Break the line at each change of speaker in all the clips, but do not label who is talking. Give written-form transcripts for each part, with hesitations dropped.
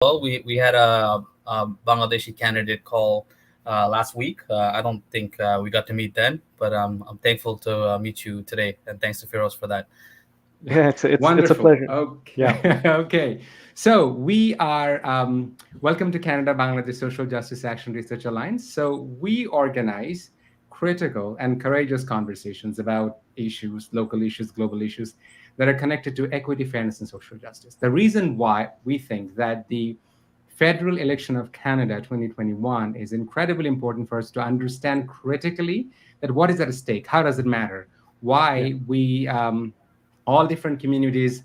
well. We had a Bangladeshi candidate call last week. I don't think we got to meet then, but I'm thankful to meet you today, and thanks to Firoz for that.
Yeah, it's a
Wonderful.
pleasure. Yeah.
Okay. Okay. So we are welcome to Canada Bangladesh Social Justice Action Research Alliance. So we organize critical and courageous conversations about issues, local issues, global issues that are connected to equity, fairness, and social justice. The reason why we think that the federal election of Canada 2021 is incredibly important for us to understand critically that what is at stake, how does it matter,
Yeah.
why we all different communities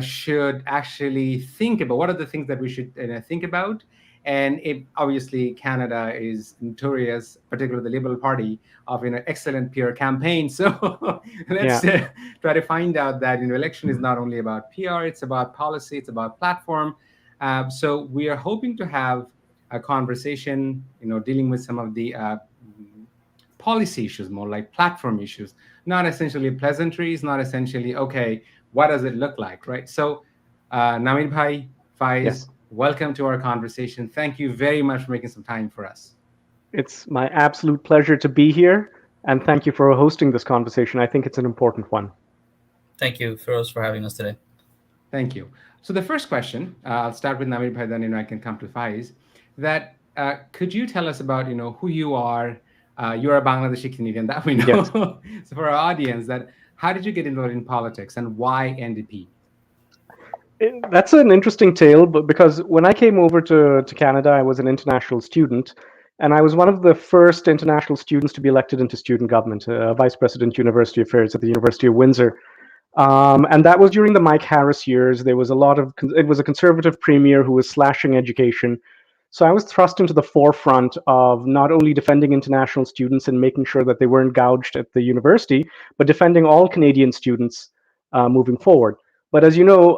should actually think about what are the things that we should think about. And obviously, Canada is notorious, particularly the Liberal Party, of excellent PR campaign. So
Yeah.
let's try to find out that election is not only about PR, it's about policy, it's about platform. So we are hoping to have a conversation, dealing with some of the policy issues, more like platform issues, not essentially pleasantries, not essentially, okay, what does it look like, right? So, Namir Bhai, Faiz,
Yes.
welcome to our conversation. Thank you very much for making some time for us.
It's my absolute pleasure to be here, and thank you for hosting this conversation. I think it's an important one.
Thank you, Firoz, for having us today.
Thank you. So the first question, I'll start with Namir Bhai, then I can come to Faiz. That could you tell us about who you are? You're a Bangladeshi Canadian that we know.
Yes.
So for our audience, that how did you get involved in politics and why NDP?
That's an interesting tale, but because when I came over to Canada, I was an international student, and I was one of the first international students to be elected into student government, vice president university affairs at the University of Windsor. And that was during the Mike Harris years. There was a lot of, it was a conservative premier who was slashing education. So I was thrust into the forefront of not only defending international students and making sure that they weren't gouged at the university, but defending all Canadian students moving forward. But as you know,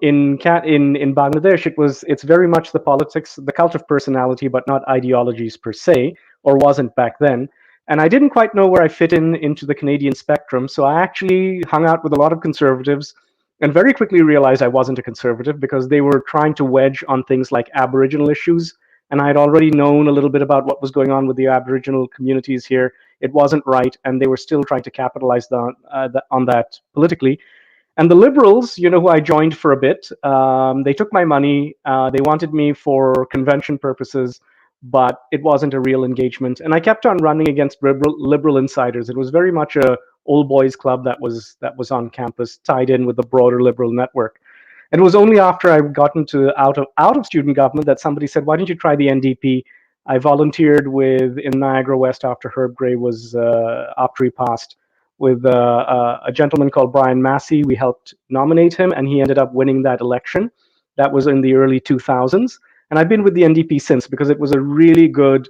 in Bangladesh, it's very much the politics, the cult of personality, but not ideologies per se, or wasn't back then. And I didn't quite know where I fit in into the Canadian spectrum, so I actually hung out with a lot of conservatives, and very quickly realized I wasn't a conservative because they were trying to wedge on things like Aboriginal issues, and I had already known a little bit about what was going on with the Aboriginal communities here. It wasn't right, and they were still trying to capitalize on that politically. And the Liberals, who I joined for a bit, they took my money. They wanted me for convention purposes, but it wasn't a real engagement. And I kept on running against liberal insiders. It was very much a old boys club that was on campus, tied in with the broader liberal network. And it was only after I got into out of student government that somebody said, "Why don't you try the NDP?" I volunteered in Niagara West after Herb Gray was after he passed, with a gentleman called Brian Massey. We helped nominate him, and he ended up winning that election. That was in the early 2000s. And I've been with the NDP since because it was a really good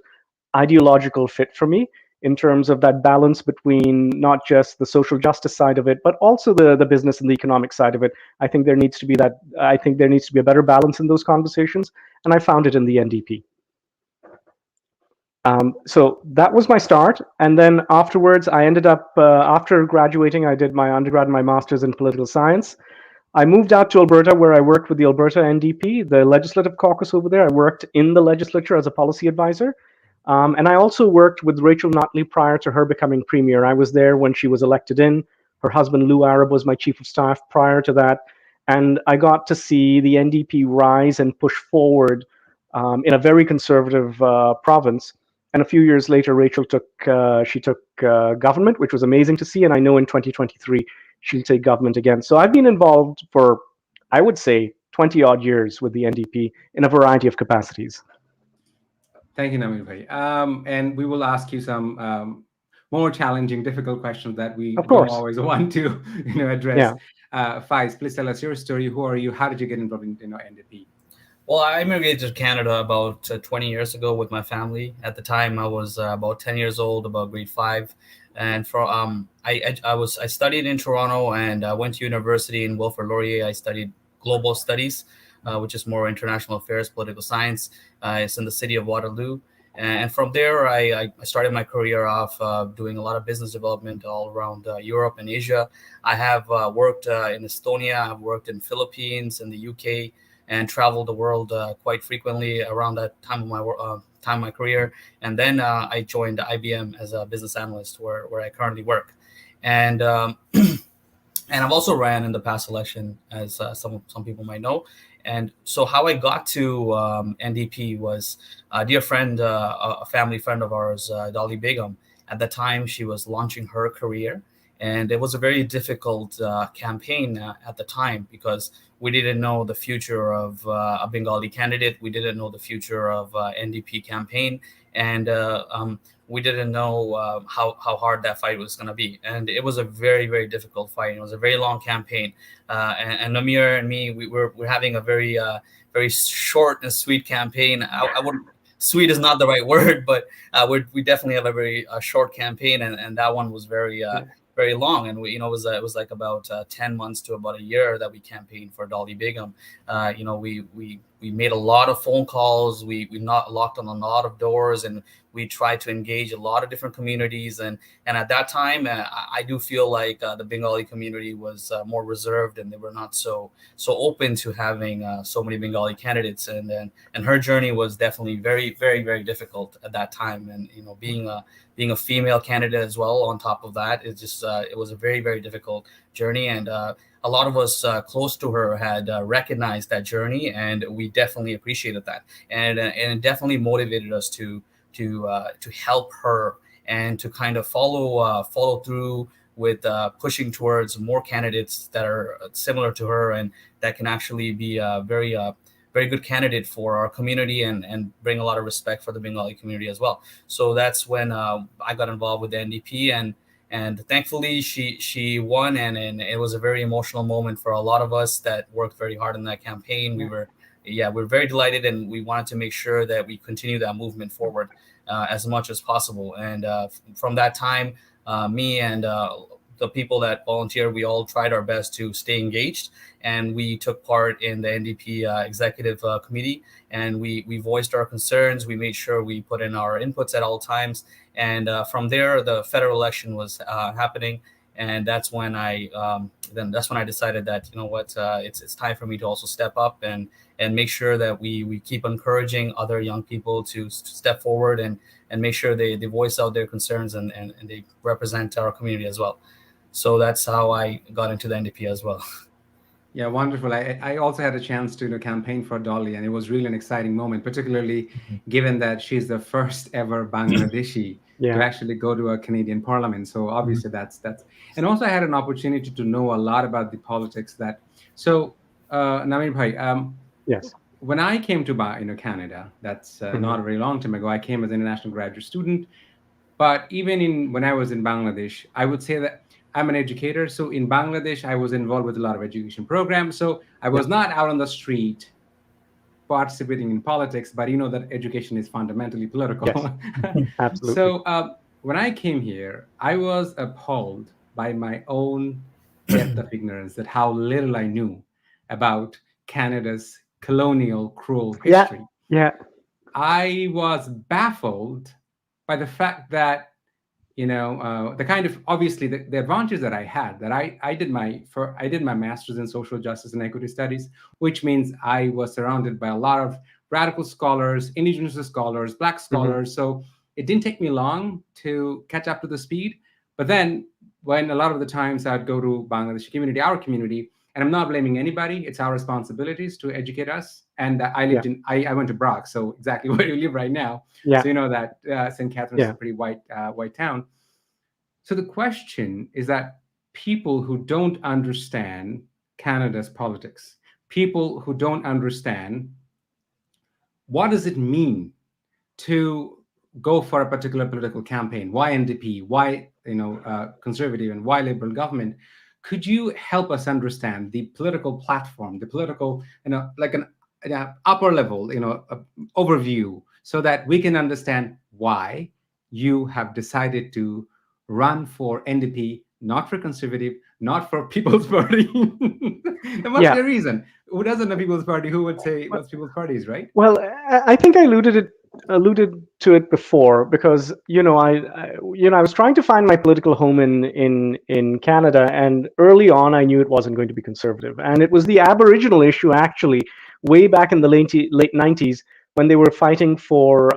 ideological fit for me in terms of that balance between not just the social justice side of it, but also the business and the economic side of it. I think there needs to be a better balance in those conversations, and I found it in the NDP. So that was my start. And then afterwards, I ended up, after graduating, I did my undergrad and my master's in political science. I moved out to Alberta, where I worked with the Alberta NDP, the legislative caucus over there. I worked in the legislature as a policy advisor. And I also worked with Rachel Notley prior to her becoming premier. I was there when she was elected in. Her husband, Lou Arab, was my chief of staff prior to that. And I got to see the NDP rise and push forward in a very conservative province. And a few years later, Rachel took government, which was amazing to see. And I know in 2023 she'll take government again. So I've been involved for, I would say, 20 odd years with the NDP in a variety of capacities.
Thank you, Namir Bhai. And we will ask you some more challenging, difficult questions that we
Of
don't
course.
always want to address.
Yeah.
Faiz, please tell us your story. Who are you? How did you get involved in NDP?
Well, I immigrated to Canada about 20 years ago with my family. At the time, I was about 10 years old, about grade five, and I studied in Toronto and went to university in Wilfrid Laurier. I studied global studies, which is more international affairs, political science. It's in the city of Waterloo. And from there, I started my career off doing a lot of business development all around Europe and Asia. I have worked in Estonia, I've worked in Philippines, in the UK, and traveled the world quite frequently around that time of my career. And then I joined IBM as a business analyst, where I currently work. And and I've also ran in the past election, as some people might know. And so how I got to NDP was a dear friend, a family friend of ours, Dolly Begum. At the time, she was launching her career, and it was a very difficult campaign at the time, because we didn't know the future of a Bengali candidate. We didn't know the future of NDP campaign, and we didn't know how hard that fight was going to be. And it was a very, very difficult fight. It was a very long campaign. And Namir and me, we're having a very, very short and sweet campaign. I wouldn't, sweet is not the right word, but we definitely have a very short campaign. And that one was very, very long. And it was like about 10 months to about a year that we campaigned for Dolly Begum. We made a lot of phone calls. We not locked on a lot of doors, and we tried to engage a lot of different communities. And at that time, I do feel like the Bengali community was more reserved, and they were not so open to having so many Bengali candidates. And her journey was definitely very, very, very difficult at that time. And being a female candidate as well, on top of that, it was a very, very difficult journey. And a lot of us close to her had recognized that journey, and we definitely appreciated that. And it definitely motivated us to help her, and to kind of follow through with pushing towards more candidates that are similar to her, and that can actually be a very very good candidate for our community, and bring a lot of respect for the Bengali community as well. So that's when I got involved with the NDP, and thankfully she won, and it was a very emotional moment for a lot of us that worked very hard in that campaign. We're very delighted, and we wanted to make sure that we continue that movement forward as much as possible. And from that time, me and the people that volunteer, we all tried our best to stay engaged, and we took part in the NDP executive committee, and we voiced our concerns. We made sure we put in our inputs at all times. And from there, the federal election was happening, and that's when I decided that, it's time for me to also step up and make sure that we keep encouraging other young people to step forward and make sure they voice out their concerns, and they represent our community as well. So that's how I got into the NDP as well.
Yeah, wonderful. I also had a chance to campaign for Dolly, and it was really an exciting moment, particularly given that she's the first ever Bangladeshi to actually go to a Canadian parliament. So obviously that's, and also I had an opportunity to know a lot about the politics that. So Namir Bhai,
yes.
When I came to Canada, that's not a very long time ago. I came as an international graduate student, but even when I was in Bangladesh, I would say that I'm an educator. So in Bangladesh, I was involved with a lot of education programs. So I was not out on the street participating in politics, but that education is fundamentally political.
Yes. Absolutely.
So when I came here, I was appalled by my own depth of ignorance, that how little I knew about Canada's colonial, cruel history.
Yeah.
I was baffled by the fact that the kind of, obviously the advantage that I had, that I did my master's in social justice and equity studies, which means I was surrounded by a lot of radical scholars, indigenous scholars, Black scholars. So it didn't take me long to catch up to the speed. But then when a lot of the times I'd go to Bangladeshi community, our community, and I'm not blaming anybody, it's our responsibilities to educate us. And I lived I went to Brock, so exactly where you live right now.
Yeah.
So you know that St. Catharines is a pretty white town. So the question is that people who don't understand Canada's politics, people who don't understand what does it mean to go for a particular political campaign, why NDP, why conservative, and why liberal government, could you help us understand the political platform, the political, like an upper level, overview, so that we can understand why you have decided to run for NDP, not for conservative, not for People's Party? There must be a reason. Who doesn't know People's Party? Who would say what's People's Party is, right?
Well, I think I alluded alluded to it before because I was trying to find my political home in Canada, and early on I knew it wasn't going to be conservative, and it was the Aboriginal issue actually way back in the late 90s when they were fighting for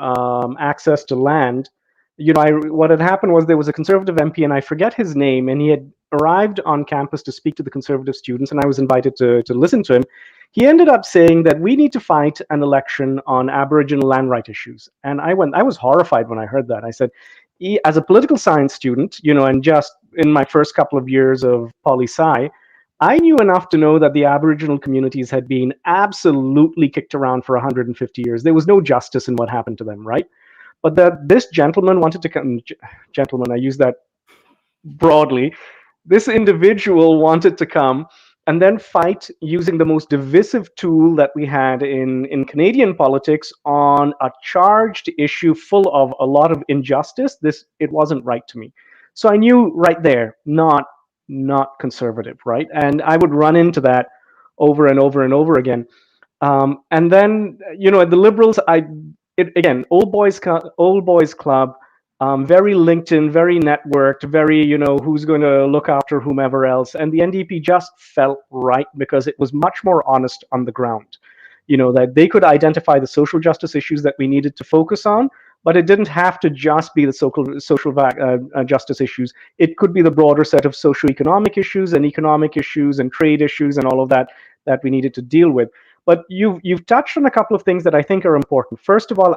access to land. What had happened was there was a conservative MP, and I forget his name, and he had arrived on campus to speak to the conservative students, and I was invited to listen to him. He ended up saying that we need to fight an election on Aboriginal land right issues. And I was horrified when I heard that. I said, as a political science student, and just in my first couple of years of poli-sci, I knew enough to know that the Aboriginal communities had been absolutely kicked around for 150 years. There was no justice in what happened to them, right? But that this gentleman wanted to come, gentleman, I use that broadly, this individual wanted to come and then fight using the most divisive tool that we had in Canadian politics on a charged issue full of a lot of injustice. It wasn't right to me. So I knew right there, not conservative, right? And I would run into that over and over and over again. And then, at the Liberals, again, old boys club, very LinkedIn, very networked, very, who's going to look after whomever else. And the NDP just felt right because it was much more honest on the ground. That they could identify the social justice issues that we needed to focus on, but it didn't have to just be the social justice issues. It could be the broader set of socioeconomic issues and economic issues and trade issues and all of that we needed to deal with. But you've touched on a couple of things that I think are important. First of all,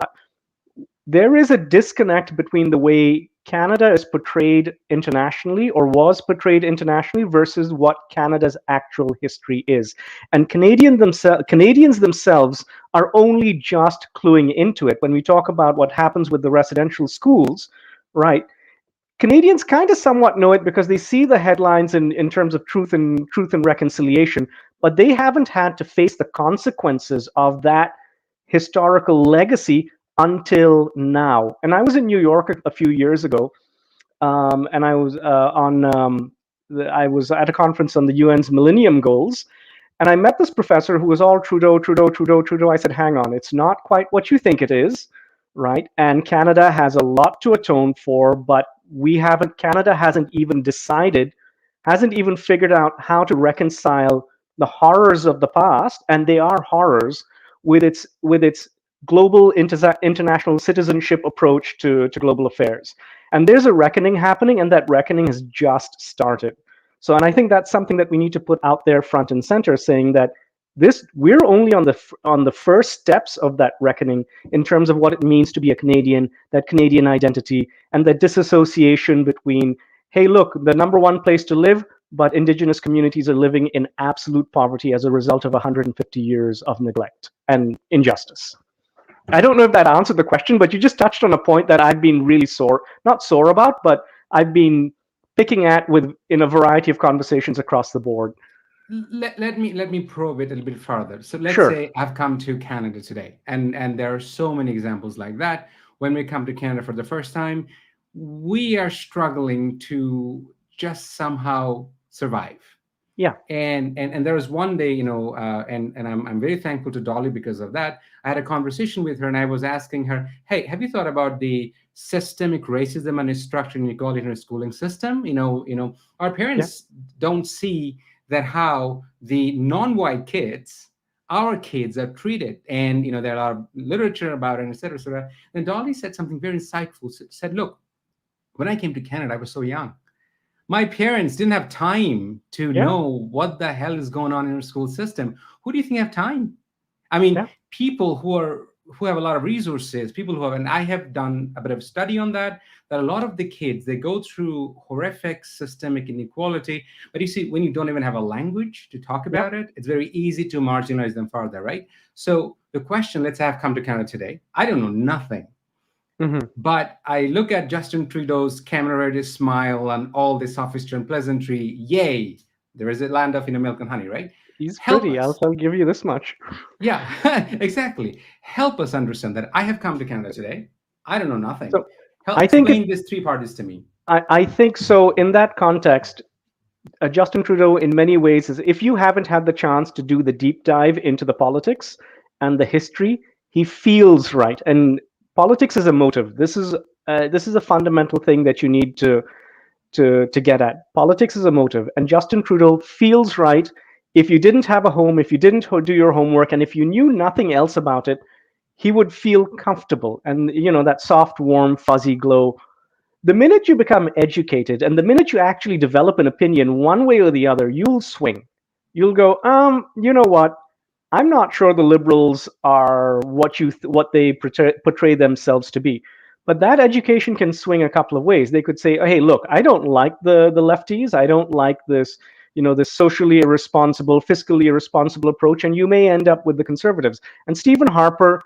there is a disconnect between the way Canada is portrayed internationally or was portrayed internationally versus what Canada's actual history is. And Canadians themselves are only just cluing into it. When we talk about what happens with the residential schools, right? Canadians kind of somewhat know it because they see the headlines in terms of truth and reconciliation, but they haven't had to face the consequences of that historical legacy until now. And I was in New York a few years ago, and I was I was at a conference on the UN's Millennium Goals, and I met this professor who was all Trudeau, Trudeau, Trudeau, Trudeau. I said, hang on, it's not quite what you think it is, right? And Canada has a lot to atone for, but Canada hasn't even figured out how to reconcile the horrors of the past, and they are horrors, with its global international citizenship approach to global affairs. And there's a reckoning happening, and that reckoning has just started. So, and I think that's something that we need to put out there front and center, saying that we're only on the first steps of that reckoning in terms of what it means to be a Canadian, that Canadian identity, and the disassociation between, hey, look, the number one place to live, but Indigenous communities are living in absolute poverty as a result of 150 years of neglect and injustice. I don't know if that answered the question, but you just touched on a point that I've been really not sore about, but I've been picking at in a variety of conversations across the board.
Let me probe it a little bit further. So let's
Sure.
say I've come to Canada today, and there are so many examples like that. When we come to Canada for the first time, we are struggling to just somehow survive.
Yeah.
And there was one day, and I'm very thankful to Dolly because of that. I had a conversation with her, and I was asking her, hey, have you thought about the systemic racism and structural inequality in our schooling system? Our parents don't see that how the non-white kids, our kids, are treated. And there are a lot of literature about it, et cetera, et cetera. And Dolly said something very insightful. Said, look, when I came to Canada, I was so young. My parents didn't have time to know what the hell is going on in our school system. Who do you think have time? I mean, people who have a lot of resources, people who have, and I have done a bit of study on that a lot of the kids, they go through horrific systemic inequality. But you see, when you don't even have a language to talk about it, it's very easy to marginalize them further, right? So the question, let's have come to Canada today. I don't know nothing. Mm-hmm. But I look at Justin Trudeau's camaraderie smile and all this sophistry and pleasantry. Yay! There is a land of milk and honey, right?
He's pretty. I'll give you this much.
Yeah, exactly. Help us understand that. I have come to Canada today. I don't know nothing. So explain these three parties to me.
I think so. In that context, Justin Trudeau, in many ways, is if you haven't had the chance to do the deep dive into the politics and the history, he feels right. And politics is a motive. This is a fundamental thing that you need to get at. Politics is a motive, and Justin Trudeau feels right. If you didn't have a home, if you didn't do your homework, and if you knew nothing else about it, he would feel comfortable, and that soft, warm, fuzzy glow. The minute you become educated, and the minute you actually develop an opinion one way or the other, you'll swing. You'll go, you know what? I'm not sure the liberals are what they portray themselves to be. But that education can swing a couple of ways. They could say, oh, hey, look, I don't like the lefties. I don't like this, this socially irresponsible, fiscally irresponsible approach, and you may end up with the conservatives. And Stephen Harper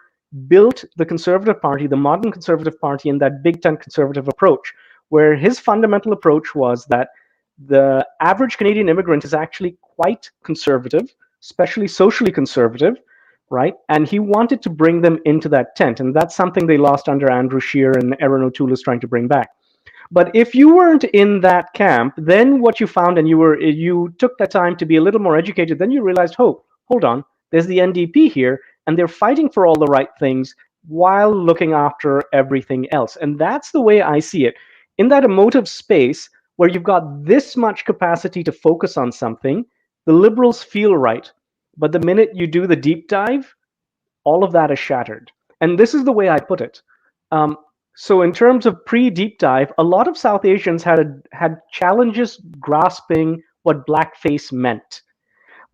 built the Conservative Party, the modern Conservative Party, in that Big Tent conservative approach, where his fundamental approach was that the average Canadian immigrant is actually quite conservative, especially socially conservative, right? And he wanted to bring them into that tent. And that's something they lost under Andrew Scheer, and Erin O'Toole is trying to bring back. But if you weren't in that camp, then what you found, and you took that time to be a little more educated, then you realized, oh, hold on, there's the NDP here, and they're fighting for all the right things while looking after everything else. And that's the way I see it. In that emotive space where you've got this much capacity to focus on something, the liberals feel right. But the minute you do the deep dive, all of that is shattered. And this is the way I put it. So in terms of pre-deep dive, a lot of South Asians had challenges grasping what blackface meant.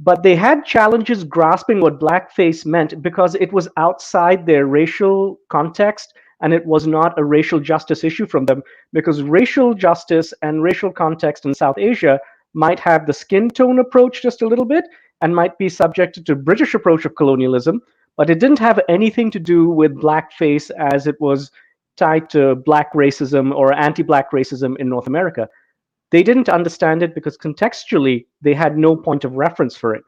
But they had challenges grasping what blackface meant because it was outside their racial context, and it was not a racial justice issue from them, because racial justice and racial context in South Asia might have the skin tone approach just a little bit and might be subjected to British approach of colonialism, but it didn't have anything to do with blackface as it was tied to black racism or anti-black racism in North America. They didn't understand it because contextually they had no point of reference for it,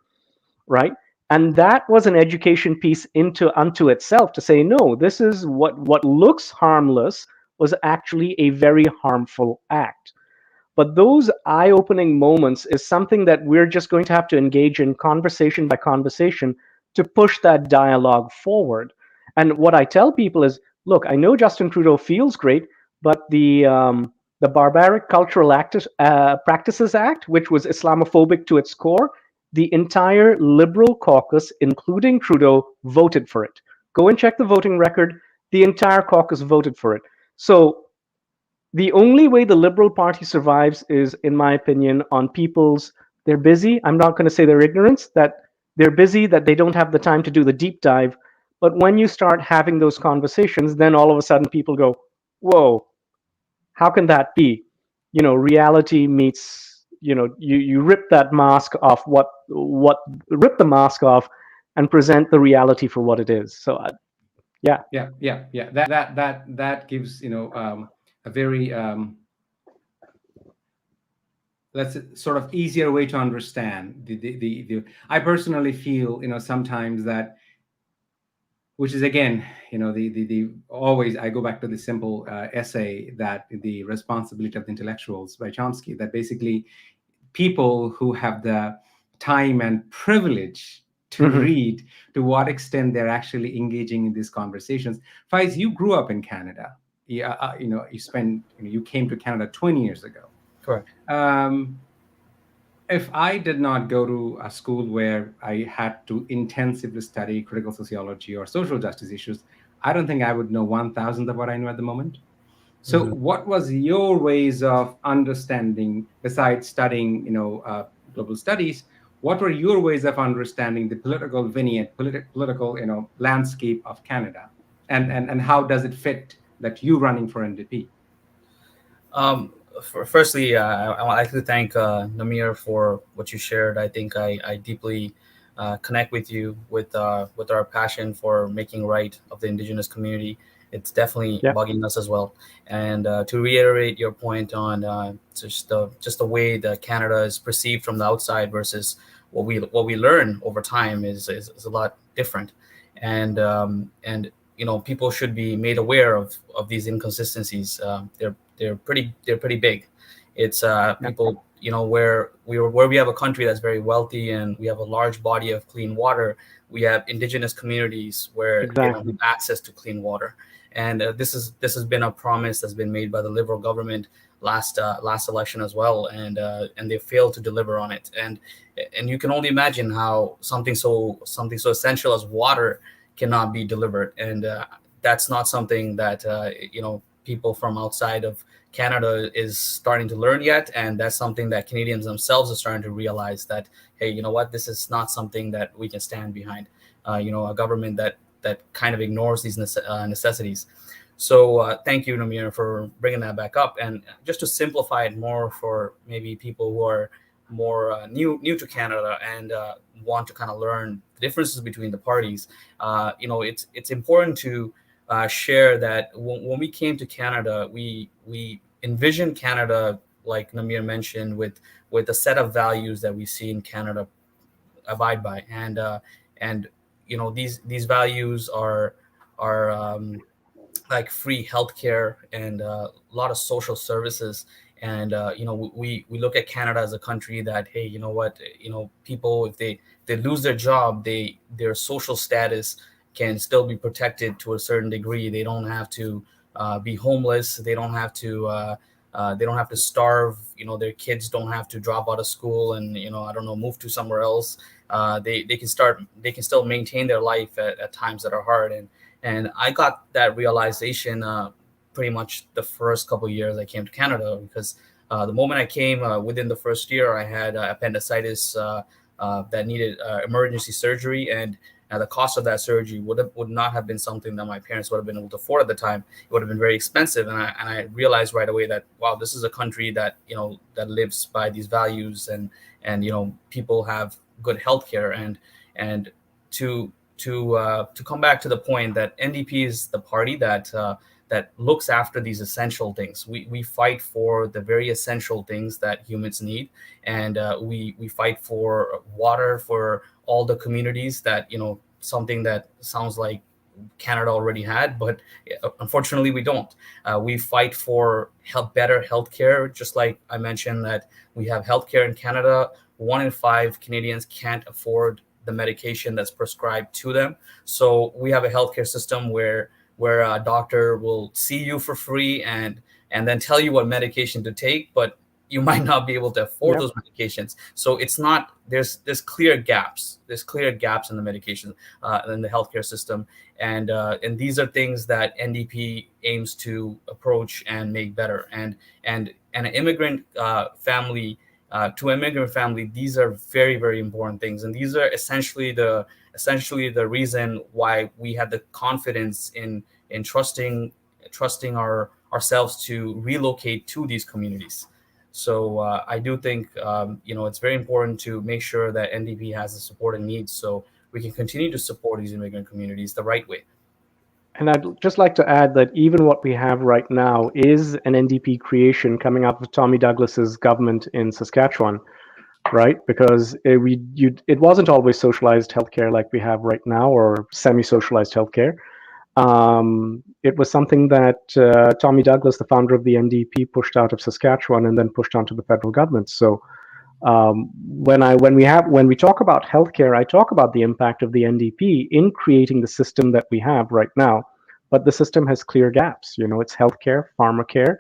right? And that was an education piece unto itself, to say, no, this is what looks harmless was actually a very harmful act. But those eye-opening moments is something that we're just going to have to engage in conversation by conversation to push that dialogue forward. And what I tell people is, look, I know Justin Trudeau feels great, but the Barbaric Cultural Practices Act, which was Islamophobic to its core, the entire Liberal caucus, including Trudeau, voted for it. Go and check the voting record. The entire caucus voted for it. So the only way the Liberal Party survives is, in my opinion, on people's, they're busy. I'm not going to say their ignorance, that they're busy, that they don't have the time to do the deep dive. But when you start having those conversations, then all of a sudden people go, whoa, how can that be? Reality meets, you rip that mask off, rip the mask off and present the reality for what it is. So, yeah.
That gives, a very, let's sort of easier way to understand I personally feel, sometimes that, which is again, the always I go back to the simple essay that The Responsibility of the Intellectuals by Chomsky, that basically people who have the time and privilege to read, to what extent they're actually engaging in these conversations. Faiz, you grew up in Canada. You came to Canada 20 years ago.
Correct.
If I did not go to a school where I had to intensively study critical sociology or social justice issues, I don't think I would know 1,000th of what I know at the moment. So what was your ways of understanding, besides studying, global studies, what were your ways of understanding the political vignette, political, landscape of Canada? And how does it fit that you running for NDP?
Firstly, I would like to thank Namir for what you shared. I think I deeply connect with you with our passion for making right of the Indigenous community. It's definitely bugging us as well. And to reiterate your point on just the way that Canada is perceived from the outside versus what we learn over time is a lot different. And people should be made aware of these inconsistencies. They're pretty big. It's people, where we have a country that's very wealthy and we have a large body of clean water. We have Indigenous communities where they don't have access to clean water. and this has been a promise that's been made by the Liberal government last election as well, and they failed to deliver on it. And you can only imagine how something so essential as water cannot be delivered, and that's not something that people from outside of Canada is starting to learn yet, and that's something that Canadians themselves are starting to realize that, hey, you know what, this is not something that we can stand behind. A government that kind of ignores these necessities. So thank you, Namir, for bringing that back up. And just to simplify it more for maybe people who are more new to Canada and want to kind of learn the differences between the parties, it's important to share that when we came to Canada, we envisioned Canada, like Namir mentioned, with a set of values that we see in Canada abide by, and these values are like free healthcare and a lot of social services. And we look at Canada as a country that, hey, you know what, people, if they lose their job, their social status can still be protected to a certain degree. They don't have to be homeless. They don't have to starve. Their kids don't have to drop out of school and move to somewhere else. They can still maintain their life at times that are hard. And I got that realization pretty much the first couple of years I came to Canada, because the moment I came, within the first year, I had appendicitis that needed emergency surgery, and the cost of that surgery would not have been something that my parents would have been able to afford at the time. It would have been very expensive, and I realized right away that, wow, this is a country that that lives by these values, and people have good healthcare, and to come back to the point that NDP is the party that looks after these essential things. We fight for the very essential things that humans need, and we fight for water for all the communities that, something that sounds like Canada already had, but unfortunately we don't. We fight for better healthcare, just like I mentioned that we have healthcare in Canada. 1 in 5 Canadians can't afford the medication that's prescribed to them. So we have a healthcare system where a doctor will see you for free and then tell you what medication to take, but you might not be able to afford those medications. So it's not, there's clear gaps. There's clear gaps in the medication, in the healthcare system. And these are things that NDP aims to approach and make better. And an immigrant family, to an immigrant family, these are very, very important things. And these are essentially the reason why we have the confidence in trusting ourselves to relocate to these communities. So I do think it's very important to make sure that NDP has the support it needs, so we can continue to support these immigrant communities the right way.
And I'd just like to add that even what we have right now is an NDP creation coming out of Tommy Douglas's government in Saskatchewan, right? Because it wasn't always socialized healthcare like we have right now, or semi-socialized healthcare. It was something that Tommy Douglas, the founder of the NDP, pushed out of Saskatchewan and then pushed onto the federal government. So when we talk about healthcare, I talk about the impact of the NDP in creating the system that we have right now. But the system has clear gaps. It's healthcare, pharmacare.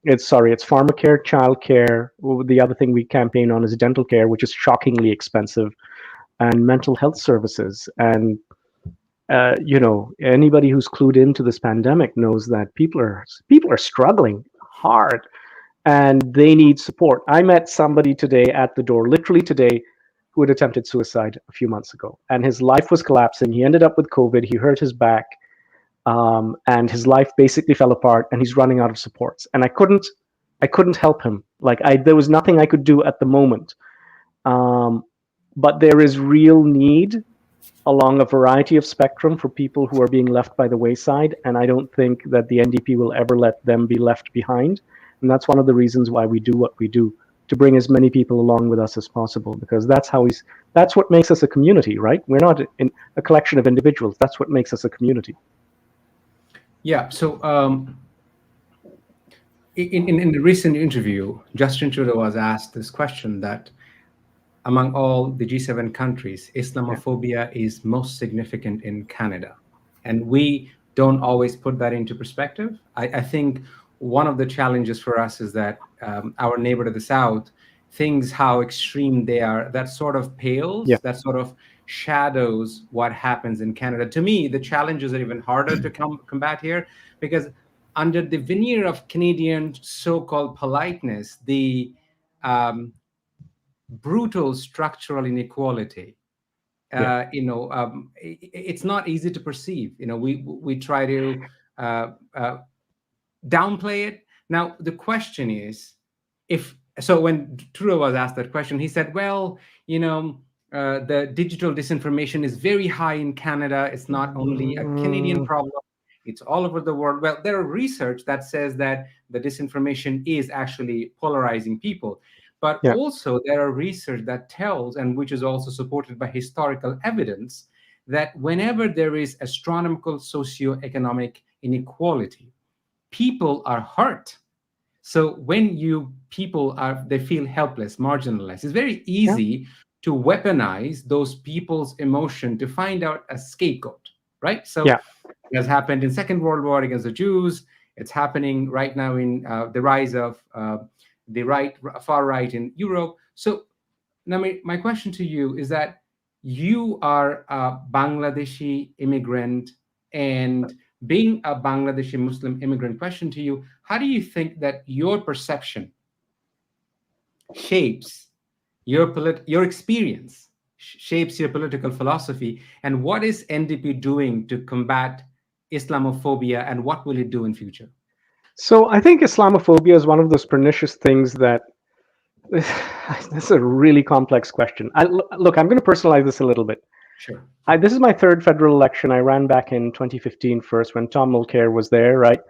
It's pharmacare, childcare. The other thing we campaign on is dental care, which is shockingly expensive, and mental health services. And anybody who's clued into this pandemic knows that people are struggling hard, and they need support. I met somebody today at the door, literally today, who had attempted suicide a few months ago, and his life was collapsing. He ended up with COVID. He hurt his back, and his life basically fell apart, and he's running out of supports. And I couldn't help him. There was nothing I could do at the moment. But there is real need along a variety of spectrum for people who are being left by the wayside, and I don't think that the NDP will ever let them be left behind. And that's one of the reasons why we do what we do, to bring as many people along with us as possible, because that's what makes us a community, right? We're not a collection of individuals. That's what makes us a community.
Yeah. So in the recent interview, Justin Trudeau was asked this question, that among all the G7 countries, Islamophobia is most significant in Canada. And we don't always put that into perspective. I think one of the challenges for us is that our neighbor to the south thinks how extreme they are. That sort of
Yeah.
pales, that sort of shadows what happens in Canada. To me, the challenges are even harder to combat here, because under the veneer of Canadian so-called politeness, the brutal structural inequality,
Yeah.
it's not easy to perceive. We try to downplay it. Now the question is, if so, when Trudeau was asked that question, he said, well, the digital disinformation is very high in Canada. It's not only a Canadian problem, it's all over the world. Well, there are research that says that the disinformation is actually polarizing people. But
Yeah.
also there are research that tells, and which is also supported by historical evidence, that whenever there is astronomical socioeconomic inequality, people are hurt. So when people they feel helpless, marginalized, it's very
Yeah.
easy to weaponize those people's emotion to find out a scapegoat, right? So
Yeah.
it has happened in Second World War against the Jews. It's happening right now in the rise of the far right in Europe. So now my question to you is that you are a Bangladeshi immigrant, and being a Bangladeshi Muslim immigrant, question to you, how do you think that your perception shapes your experience, shapes your political philosophy, and what is NDP doing to combat Islamophobia, and what will it do in future?
So I think Islamophobia is one of those pernicious things that that's a really complex question. Look, I'm going to personalize this a little bit.
Sure.
This is my third federal election. I ran back in 2015 first when Tom Mulcair was there, right?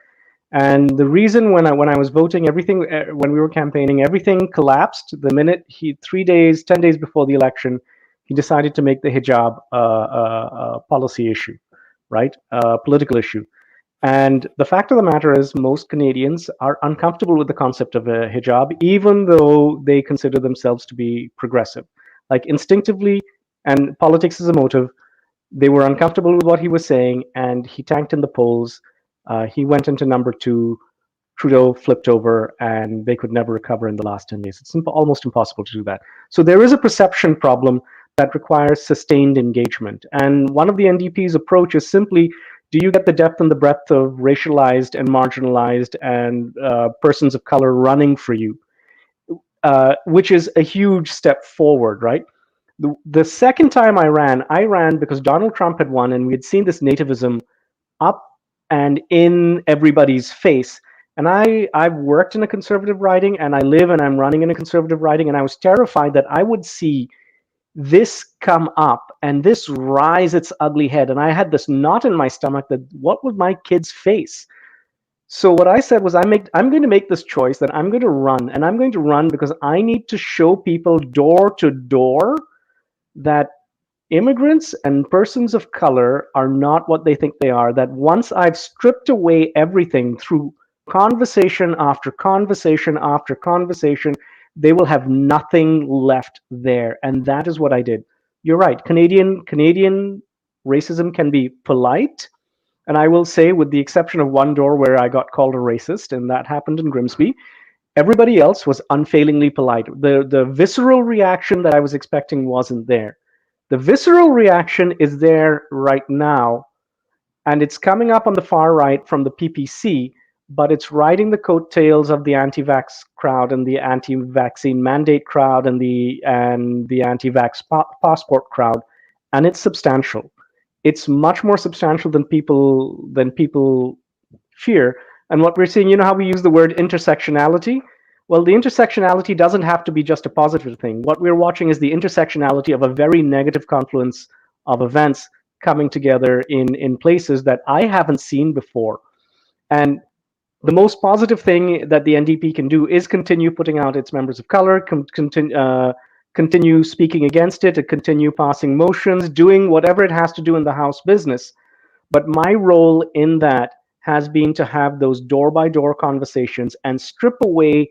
And the reason when I was voting, everything when we were campaigning, everything collapsed the minute 10 days before the election, he decided to make the hijab a policy issue, right? A political issue. And the fact of the matter is, most Canadians are uncomfortable with the concept of a hijab, even though they consider themselves to be progressive. Like instinctively, and politics is a motive, they were uncomfortable with what he was saying, and he tanked in the polls. He went into number two. Trudeau flipped over, and they could never recover in the last 10 days. It's almost impossible to do that. So there is a perception problem that requires sustained engagement. And one of the NDP's approach is simply, do you get the depth and the breadth of racialized and marginalized and persons of color running for you, which is a huge step forward, right? The second time I ran because Donald Trump had won, and we had seen this nativism up and in everybody's face. And I've worked in a conservative riding, and I live and I'm running in a conservative riding, and I was terrified that I would see this come up and this rise its ugly head. And I had this knot in my stomach that what would my kids face? So what I said was, I'm going to make this choice that I'm going to run, and I'm going to run because I need to show people door to door that immigrants and persons of color are not what they think they are. That once I've stripped away everything through conversation after conversation after conversation, they will have nothing left there. And that is what I did. You're right. Canadian racism can be polite. And I will say, with the exception of one door where I got called a racist, and that happened in Grimsby, everybody else was unfailingly polite. The visceral reaction that I was expecting wasn't there. The visceral reaction is there right now, and it's coming up on the far right from the PPC, but it's riding the coattails of the anti-vax crowd and the anti-vaccine mandate crowd and the anti-vax passport crowd, and it's substantial. It's much more substantial than people fear. And what we're seeing, you know how we use the word intersectionality? Well, the intersectionality doesn't have to be just a positive thing. What we're watching is the intersectionality of a very negative confluence of events coming together in places that I haven't seen before. And the most positive thing that the NDP can do is continue putting out its members of color, continue speaking against it, and continue passing motions, doing whatever it has to do in the House business. But my role in that has been to have those door-by-door conversations and strip away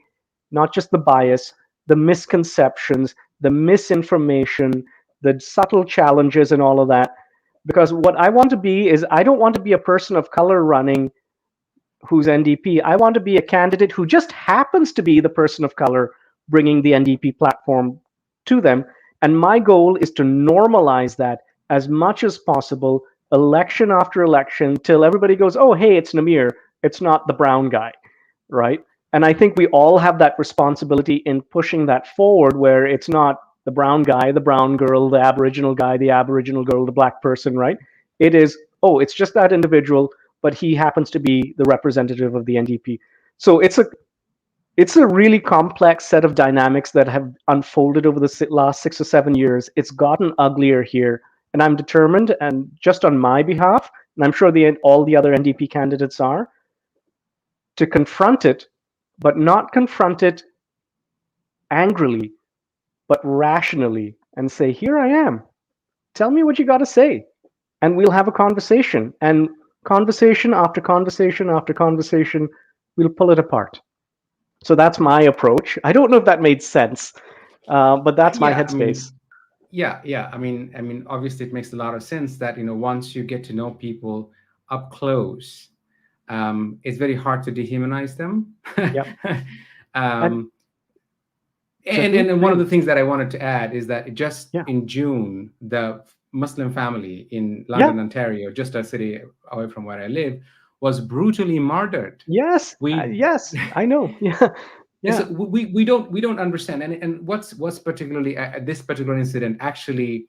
not just the bias, the misconceptions, the misinformation, the subtle challenges and all of that. Because what I want to be is, I don't want to be a person of color running who's NDP. I want to be a candidate who just happens to be the person of color bringing the NDP platform to them. And my goal is to normalize that as much as possible, election after election, till everybody goes, oh, hey, it's Namir. It's not the brown guy, right? And I think we all have that responsibility in pushing that forward, where it's not the brown guy, the brown girl, the Aboriginal guy, the Aboriginal girl, the black person, right? It is, oh, it's just that individual, but he happens to be the representative of the NDP. So it's a really complex set of dynamics that have unfolded over the last 6 or 7 years. It's gotten uglier here, and I'm determined, and just on my behalf, and I'm sure all the other NDP candidates are, to confront it, but not confront it angrily, but rationally, and say, here I am. Tell me what you got to say, and we'll have a conversation. And conversation after conversation after conversation, we'll pull it apart. So that's my approach. I don't know if that made sense, but that's my headspace.
I mean, obviously, it makes a lot of sense that once you get to know people up close, it's very hard to dehumanize them.
Yep.
And one of the things that I wanted to add is that just in June, the Muslim family in London, Ontario, just a city away from where I live, was brutally murdered.
Yes, yes, I know.
So we don't understand, and what's particularly this particular incident actually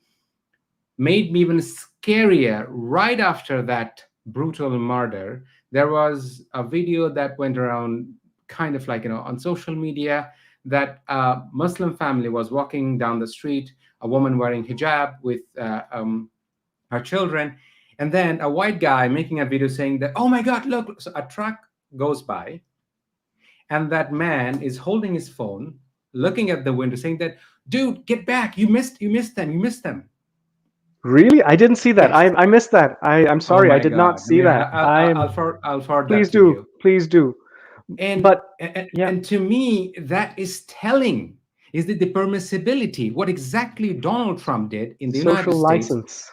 made me even scarier. Right after that brutal murder, there was a video that went around, kind of like on social media, that a Muslim family was walking down the street, a woman wearing hijab with her children, and then a white guy making a video saying that, oh my God, look, so a truck goes by, and that man is holding his phone, looking at the window, saying that, dude, get back, you missed them.
Really? I didn't see that.
Yes.
I missed that. I'm sorry,
Oh
I did not see that.
I'll forward
please
that to you.
Please do.
And to me, that is telling. Is that the permissibility, what exactly Donald Trump did in the United States?
License.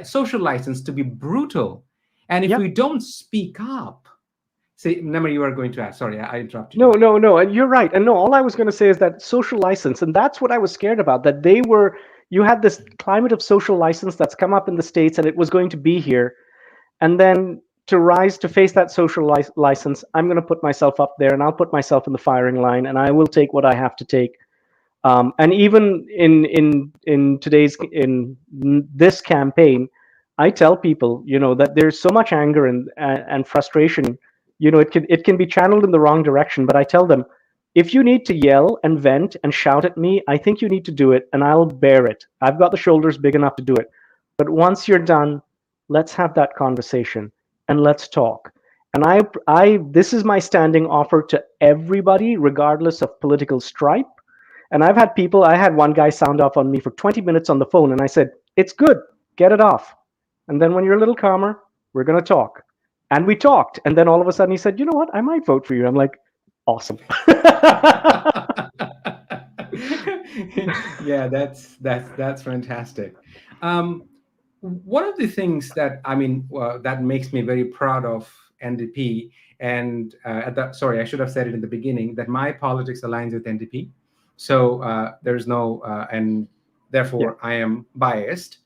Social license to be brutal. And if we don't speak up, say, Namir, you are going to ask. Sorry, I interrupted you.
No, and you're right. And no, all I was going to say is that social license, and that's what I was scared about, that you had this climate of social license that's come up in the States, and it was going to be here. And then to rise to face that social license, I'm going to put myself up there, and I'll put myself in the firing line, and I will take what I have to take. And even in this campaign, I tell people, that there's so much anger and frustration. It can be channeled in the wrong direction. But I tell them, if you need to yell and vent and shout at me, I think you need to do it, and I'll bear it. I've got the shoulders big enough to do it. But once you're done, let's have that conversation and let's talk. And this is my standing offer to everybody, regardless of political stripe. And I had one guy sound off on me for 20 minutes on the phone, and I said, it's good, get it off. And then when you're a little calmer, we're going to talk. And we talked. And then all of a sudden he said, you know what, I might vote for you. I'm like, awesome.
Yeah, that's fantastic. One of the things that that makes me very proud of NDP, and I should have said it in the beginning, that my politics aligns with NDP. So there's no, and therefore I am biased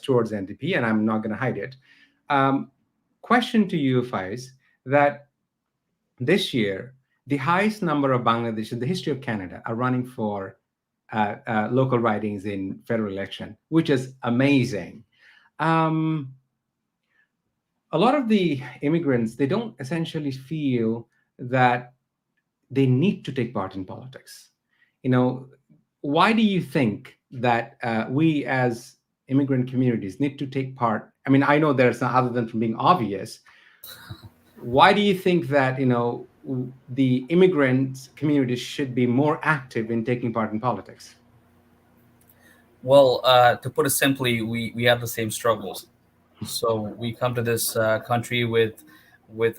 towards NDP, and I'm not going to hide it. Question to you, Faiz, that this year, the highest number of Bangladesh in the history of Canada are running for local ridings in federal election, which is amazing. A lot of the immigrants, they don't essentially feel that they need to take part in politics. Why do you think that we as immigrant communities need to take part? I mean, I know there's not, other than from being obvious. Why do you think that the immigrant communities should be more active in taking part in politics?
Well, to put it simply, we have the same struggles. So we come to this country with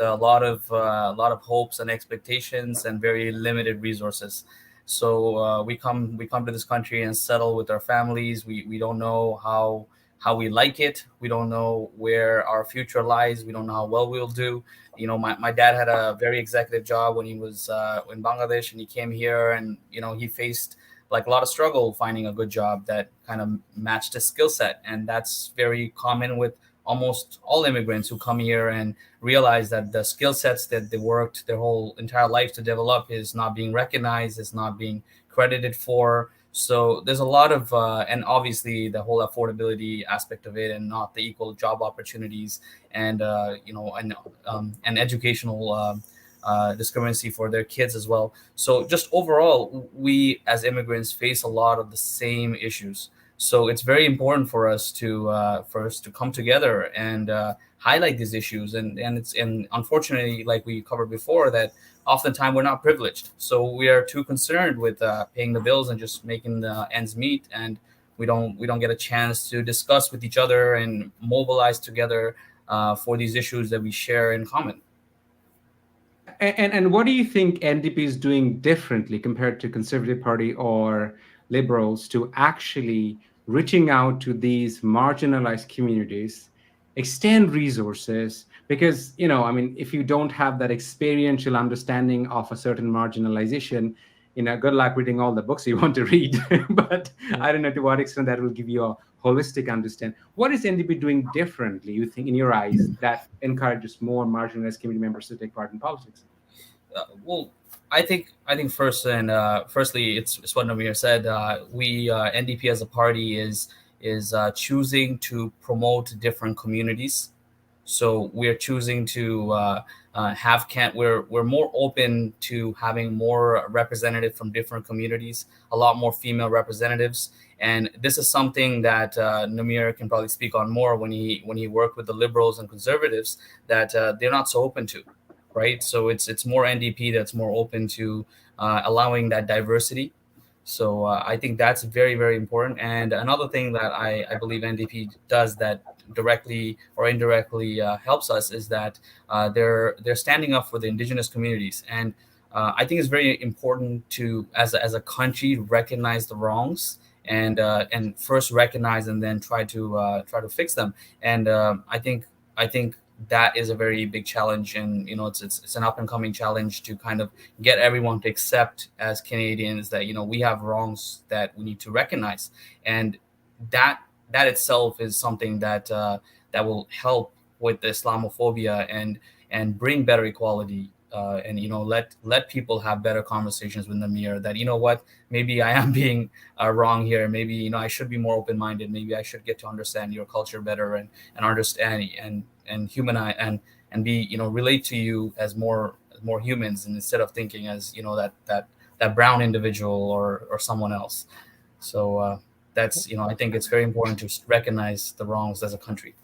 a lot of hopes and expectations and very limited resources. So we come to this country and settle with our families. We don't know how how we like it. We don't know where our future lies. We don't know how well we'll do. My dad had a very executive job when he was in Bangladesh, and he came here, and he faced like a lot of struggle finding a good job that kind of matched his skill set. And that's very common with almost all immigrants who come here and realize that the skill sets that they worked their whole entire life to develop is not being recognized, is not being credited for. So there's a lot of, and obviously the whole affordability aspect of it, and not the equal job opportunities, and and educational discriminancy for their kids as well. So just overall, we as immigrants face a lot of the same issues. So it's very important for us to come together and highlight these issues. And unfortunately, like we covered before, that oftentimes we're not privileged. So we are too concerned with paying the bills and just making the ends meet, and we don't get a chance to discuss with each other and mobilize together for these issues that we share in common.
And what do you think NDP is doing differently compared to Conservative Party or Liberals to actually reaching out to these marginalized communities, extend resources? Because, I mean, if you don't have that experiential understanding of a certain marginalization, good luck reading all the books you want to read. But I don't know to what extent that will give you a holistic understanding. What is NDP doing differently, you think, in your eyes, that encourages more marginalized community members to take part in politics?
Well, I think firstly, it's what Namir said. We NDP as a party is choosing to promote different communities. So we're choosing to we're more open to having more representative from different communities, a lot more female representatives. And this is something that Namir can probably speak on more when he worked with the liberals and conservatives, that they're not so open to, right? So it's more NDP that's more open to allowing that diversity. So I think that's very, very important. And another thing that I believe NDP does that directly or indirectly helps us is that they're standing up for the indigenous communities. And I think it's very important to, as a country, recognize the wrongs, and first recognize and then try to fix them. And I think that is a very big challenge, and it's an up and coming challenge to kind of get everyone to accept as Canadians that we have wrongs that we need to recognize. And that itself is something that will help with the Islamophobia and bring better equality, and let people have better conversations with the mirror, that what, maybe I am being wrong here, maybe I should be more open-minded, maybe I should get to understand your culture better, and understand and humanize and be relate to you as more humans, and instead of thinking as that brown individual or someone else. So that's I think it's very important to recognize the wrongs as a country.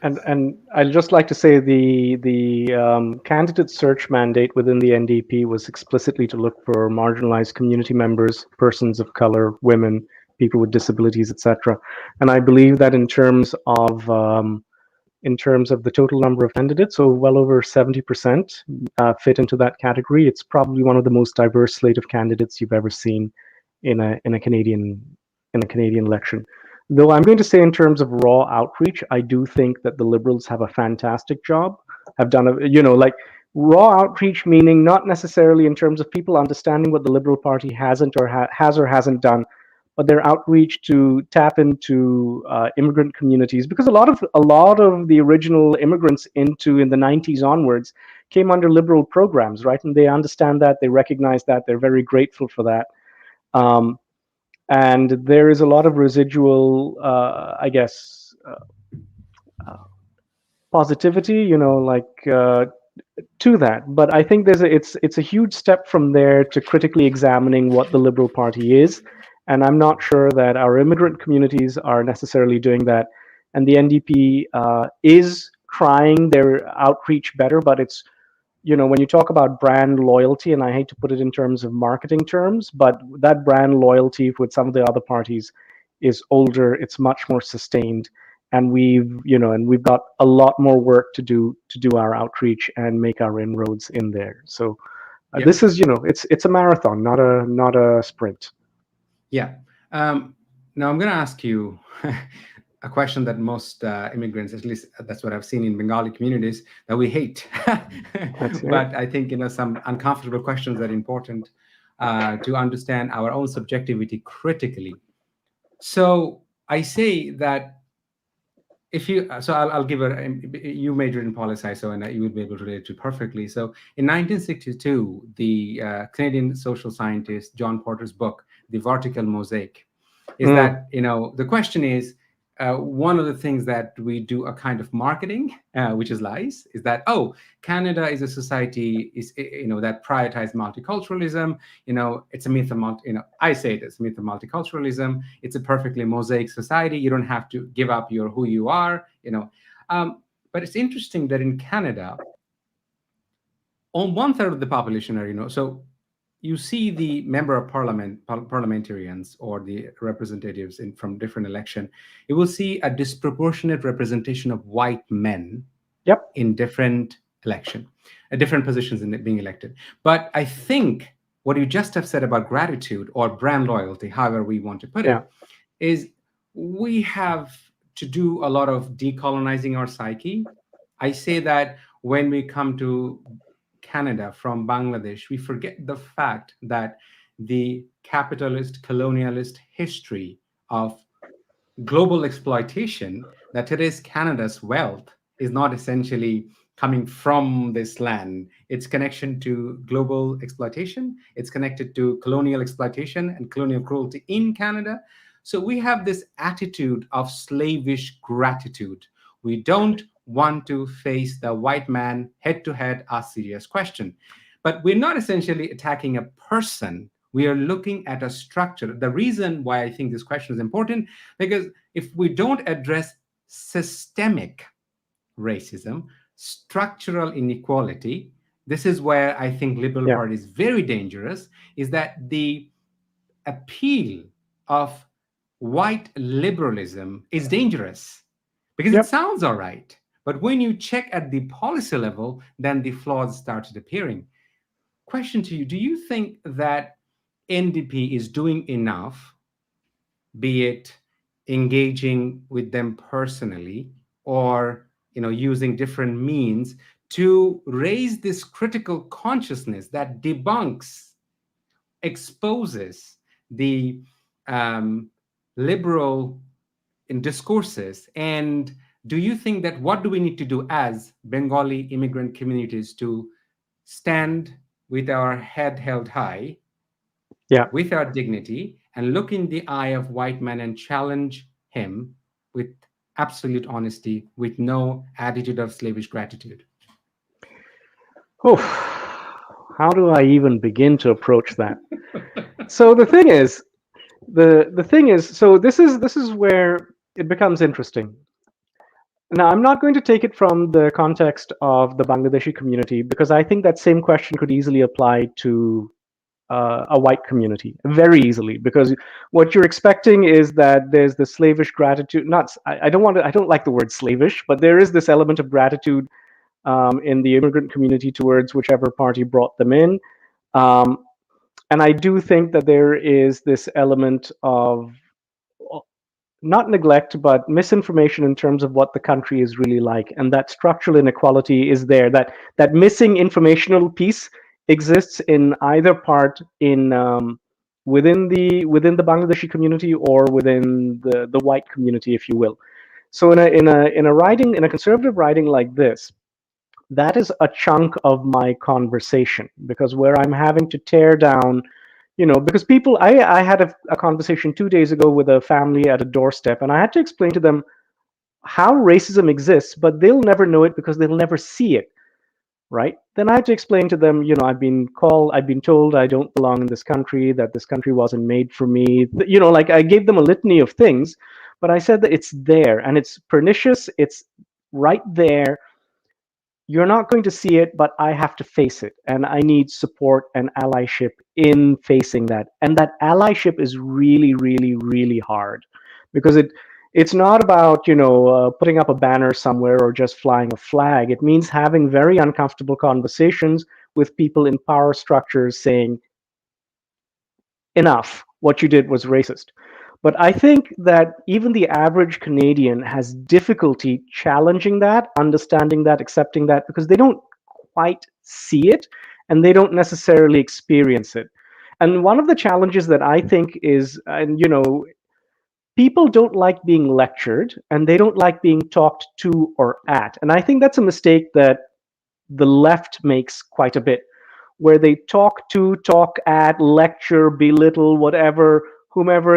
And I'd just like to say the candidate search mandate within the NDP was explicitly to look for marginalized community members, persons of color, women, people with disabilities, etc. And I believe that in terms of the total number of candidates, so well over 70% fit into that category. It's probably one of the most diverse slate of candidates you've ever seen in a Canadian election. Though I'm going to say, in terms of raw outreach, I do think that the Liberals have a fantastic job. Have done like raw outreach, meaning not necessarily in terms of people understanding what the Liberal Party hasn't or has or hasn't done, but their outreach to tap into immigrant communities, because a lot of the original immigrants in the 90s onwards came under Liberal programs, right? And they understand that, they recognize that, they're very grateful for that. And there is a lot of residual, I guess, positivity, to that. But I think it's a huge step from there to critically examining what the Liberal Party is. And I'm not sure that our immigrant communities are necessarily doing that. And the NDP is trying their outreach better, but it's, when you talk about brand loyalty, and I hate to put it in terms of marketing terms, but that brand loyalty with some of the other parties is older, it's much more sustained. And we've got a lot more work to do our outreach and make our inroads in there. So this is, it's a marathon, not a sprint.
Yeah. Now I'm going to ask you, a question that most immigrants, at least that's what I've seen in Bengali communities, that we hate.
That's it.
But I think some uncomfortable questions that are important to understand our own subjectivity critically. So I say that if you, so I'll give you majored in poli sci, so and you would be able to relate to perfectly. So in 1962, the Canadian social scientist John Porter's book, The Vertical Mosaic, is that, the question is, one of the things that we do a kind of marketing, which is lies, is that, oh, Canada is a society that prioritizes multiculturalism. It's a myth of I say it's a myth of multiculturalism. It's a perfectly mosaic society. You don't have to give up who you are. But it's interesting that in Canada, on 1/3 of the population are so you see the member of parliamentarians or the representatives from different election, you will see a disproportionate representation of white men in different election, different positions in being elected. But I think what you just have said about gratitude or brand loyalty, however we want to put it, is we have to do a lot of decolonizing our psyche. I say that when we come to Canada from Bangladesh, we forget the fact that the capitalist, colonialist history of global exploitation, that today's Canada's wealth is not essentially coming from this land. Its connection to global exploitation, it's connected to colonial exploitation and colonial cruelty in Canada. So we have this attitude of slavish gratitude. We don't want to face the white man head to head, ask serious question. But we're not essentially attacking a person. We are looking at a structure. The reason why I think this question is important, because if we don't address systemic racism, structural inequality, this is where I think Liberal Party is very dangerous, is that the appeal of white liberalism is dangerous because it sounds all right. But when you check at the policy level, then the flaws started appearing. Question to you, do you think that NDP is doing enough, be it engaging with them personally or using different means to raise this critical consciousness that debunks, exposes the liberal in discourses? And do you think that what do we need to do as Bengali immigrant communities to stand with our head held high, with our dignity, and look in the eye of white man and challenge him with absolute honesty, with no attitude of slavish gratitude?
Oh, how do I even begin to approach that? So the thing is, so this is where it becomes interesting. Now, I'm not going to take it from the context of the Bangladeshi community, because I think that same question could easily apply to a white community very easily, because what you're expecting is that there's the slavish gratitude. I don't like the word slavish, but there is this element of gratitude in the immigrant community towards whichever party brought them in. And I do think that there is this element of not neglect, but misinformation in terms of what the country is really like, and that structural inequality is there. That missing informational piece exists in either part within the Bangladeshi community or within the white community, if you will. So in a conservative writing like this, that is a chunk of my conversation, because where I'm having to tear down, because people, I had a conversation 2 days ago with a family at a doorstep, and I had to explain to them how racism exists, but they'll never know it because they'll never see it, right? Then I had to explain to them, I've been told I don't belong in this country, that this country wasn't made for me. Like I gave them a litany of things, but I said that it's there and it's pernicious, it's right there. You're not going to see it, but I have to face it, and I need support and allyship in facing that. And that allyship is really, really, really hard, because it's not about putting up a banner somewhere or just flying a flag. It means having very uncomfortable conversations with people in power structures, saying, enough, what you did was racist. But I think that even the average Canadian has difficulty challenging that, understanding that, accepting that, because they don't quite see it and they don't necessarily experience it. And one of the challenges that I think is, and people don't like being lectured and they don't like being talked to or at. And I think that's a mistake that the left makes quite a bit, where they talk to, talk at, lecture, belittle, whatever, whomever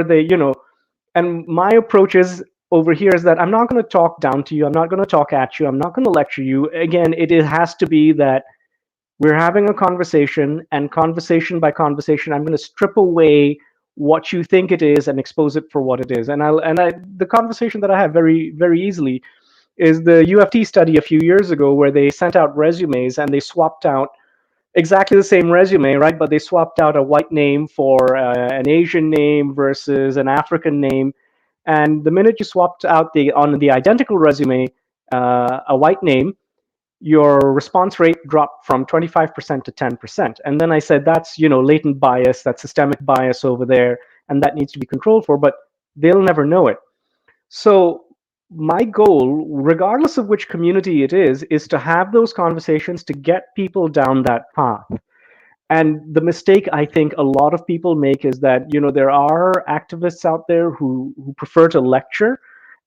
and my approach is over here is that I'm not going to talk down to you. I'm not going to talk at you. I'm not going to lecture you. Again, it has to be that we're having a conversation, and conversation by conversation, I'm going to strip away what you think it is and expose it for what it is. The conversation that I have very, very easily is the UFT study a few years ago where they sent out resumes and they swapped out exactly the same resume, right? But they swapped out a white name for an Asian name versus an African name. And the minute you swapped out on the identical resume a white name, your response rate dropped from 25% to 10%. And then I said, that's latent bias, that's systemic bias over there, and that needs to be controlled for. But they'll never know it. So my goal, regardless of which community it is to have those conversations to get people down that path. And the mistake I think a lot of people make is that there are activists out there who prefer to lecture,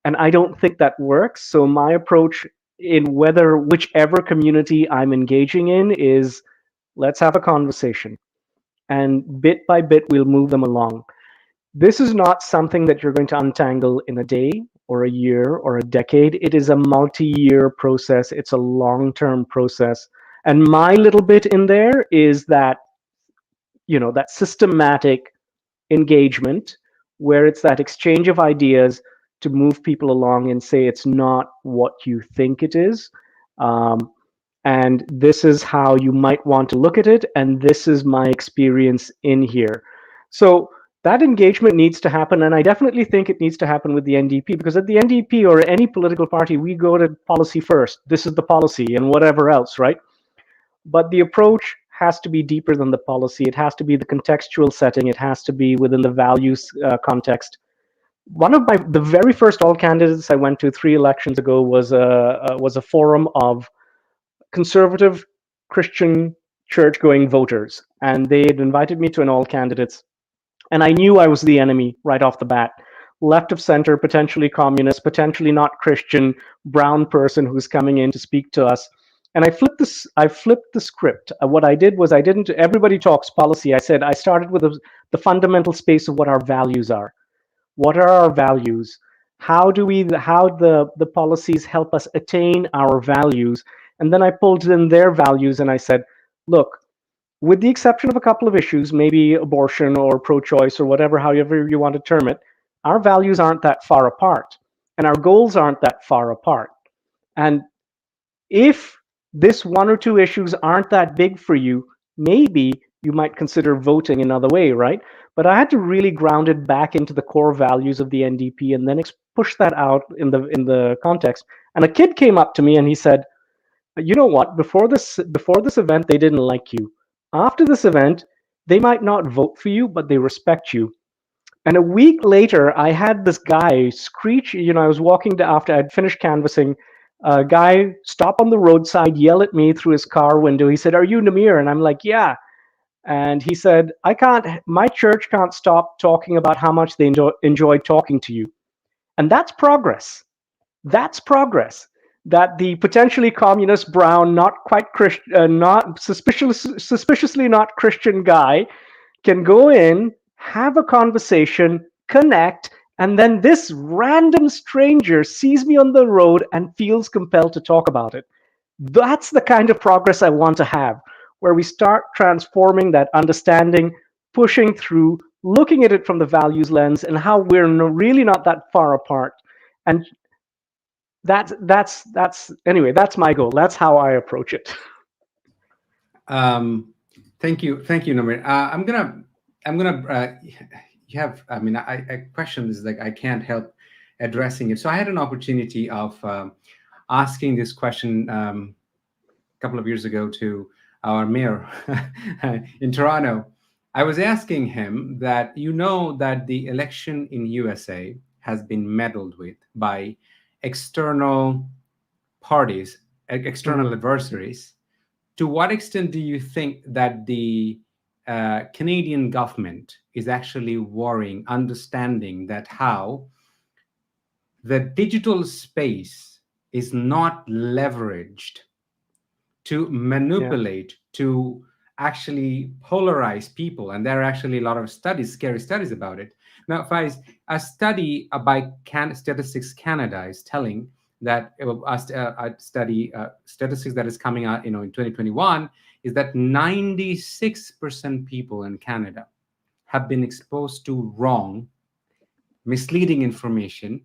and I don't think that works. So my approach in whichever community I'm engaging in is, let's have a conversation, and bit by bit we'll move them along. This is not something that you're going to untangle in a day or a year or a decade. It is a multi-year process. It's a long-term process. And my little bit in there is that, that systematic engagement where it's that exchange of ideas to move people along and say it's not what you think it is. And this is how you might want to look at it. And this is my experience in here. So that engagement needs to happen. And I definitely think it needs to happen with the NDP, because at the NDP or any political party, we go to policy first. This is the policy and whatever else, right? But the approach has to be deeper than the policy. It has to be the contextual setting. It has to be within the values context. One of the very first all candidates I went to 3 elections ago was a forum of conservative Christian church-going voters, and they had invited me to an all candidates, and I knew I was the enemy right off the bat. Left of center, potentially communist, potentially not Christian, brown person who's coming in to speak to us. And I flipped the script. What I did was, I didn't, everybody talks policy. I said, I started with the fundamental space of what our values are. What are our values? How the policies help us attain our values? And then I pulled in their values and I said, look, with the exception of a couple of issues, maybe abortion or pro-choice or whatever, however you want to term it, our values aren't that far apart and our goals aren't that far apart. And if this 1 or 2 issues aren't that big for you, maybe you might consider voting another way, right? But I had to really ground it back into the core values of the NDP and then push that out in the context. And a kid came up to me and he said, you know what, before this event, they didn't like you. After this event, they might not vote for you, but they respect you. And a week later, I had this guy screech, I was walking after I'd finished canvassing, a guy stop on the roadside, yell at me through his car window. He said, "Are you Namir?" And I'm like, "Yeah." And he said, my church can't stop talking about how much they enjoy talking to you. And that's progress. That's progress. That the potentially communist, brown, not quite Christian, not suspiciously not Christian guy can go in, have a conversation, connect, and then this random stranger sees me on the road and feels compelled to talk about it. That's the kind of progress I want to have, where we start transforming that understanding, pushing through, looking at it from the values lens and how we're really not that far apart. And anyway, that's my goal. That's how I approach it.
Thank you, Namir. I'm gonna. You have. I mean, I question this. Like, I can't help addressing it. So I had an opportunity of asking this question a couple of years ago to our mayor in Toronto. I was asking him that that the election in USA has been meddled with by external parties, external
Mhm.
adversaries. To what extent do you think that the Canadian government is actually worrying, understanding that how the digital space is not leveraged to
Yeah.
manipulate, to actually polarize people? And there are actually a lot of studies, scary studies about it. Now, Faiz, a study by Statistics Canada is telling that a study, statistics that is coming out, in 2021, is that 96% people in Canada have been exposed to wrong, misleading information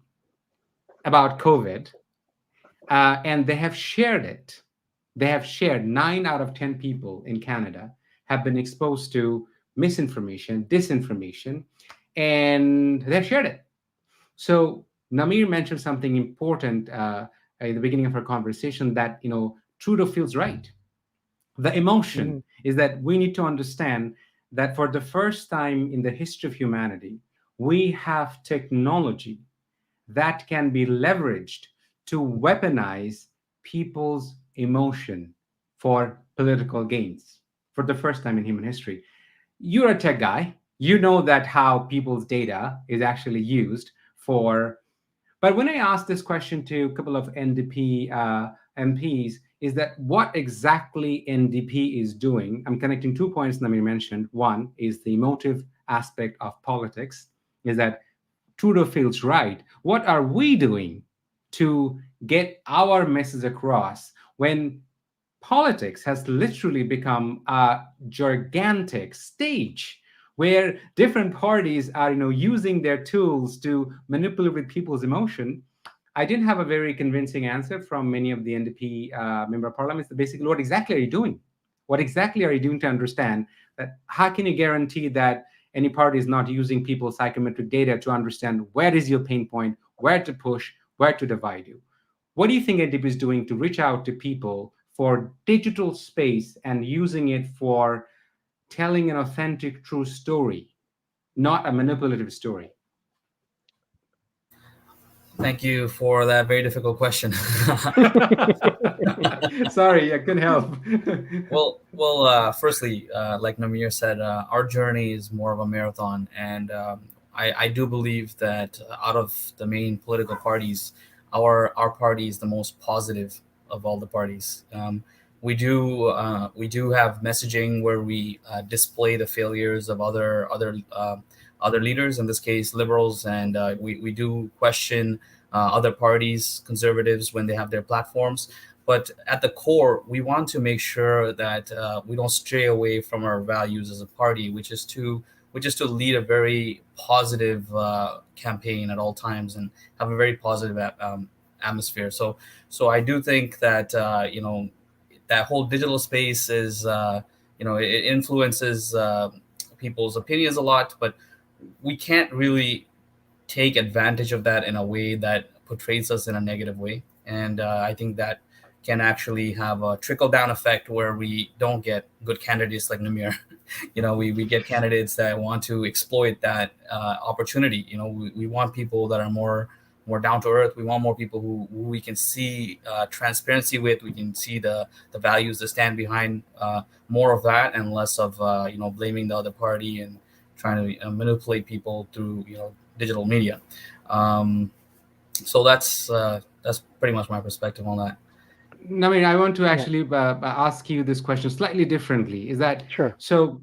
about COVID, and they have shared it. They have shared 9 out of 10 people in Canada have been exposed to misinformation, disinformation, and they've shared it. So Namir mentioned something important at the beginning of our conversation, that Trudeau feels right. The emotion
Mhm.
is that we need to understand that for the first time in the history of humanity, we have technology that can be leveraged to weaponize people's emotion for political gains for the first time in human history. You're a tech guy. You know that how people's data is actually used for. But when I asked this question to a couple of NDP MPs, is that what exactly NDP is doing? I'm connecting 2 points Namir mentioned. One is the emotive aspect of politics, is that Trudeau feels right. What are we doing to get our message across when politics has literally become a gigantic stage where different parties are using their tools to manipulate with people's emotion? I didn't have a very convincing answer from many of the NDP member of parliaments. Basically, what exactly are you doing? What exactly are you doing to understand that? How can you guarantee that any party is not using people's psychometric data to understand where is your pain point, where to push, where to divide you? What do you think NDP is doing to reach out to people for digital space and using it for telling an authentic, true story, not a manipulative story?
Thank you for that very difficult question.
Sorry, I couldn't help.
Firstly, like Namir said, our journey is more of a marathon, and I do believe that out of the main political parties, our party is the most positive of all the parties. We do have messaging where we display the failures of other leaders, in this case liberals, and we do question other parties, conservatives, when they have their platforms. But at the core, we want to make sure that we don't stray away from our values as a party, which is to lead a very positive campaign at all times and have a very positive atmosphere. So I do think that that whole digital space is it influences people's opinions a lot, but we can't really take advantage of that in a way that portrays us in a negative way. And I think that can actually have a trickle down effect where we don't get good candidates like Namir. We get candidates that want to exploit that opportunity. We want people that are more down to earth. We want more people who we can see transparency with. We can see the values that stand behind more of that, and less of blaming the other party and trying to manipulate people through digital media. Um, so that's pretty much my perspective on that.
Namin, I want to
Yeah.
actually ask you this question slightly differently. Is that
Sure.
so?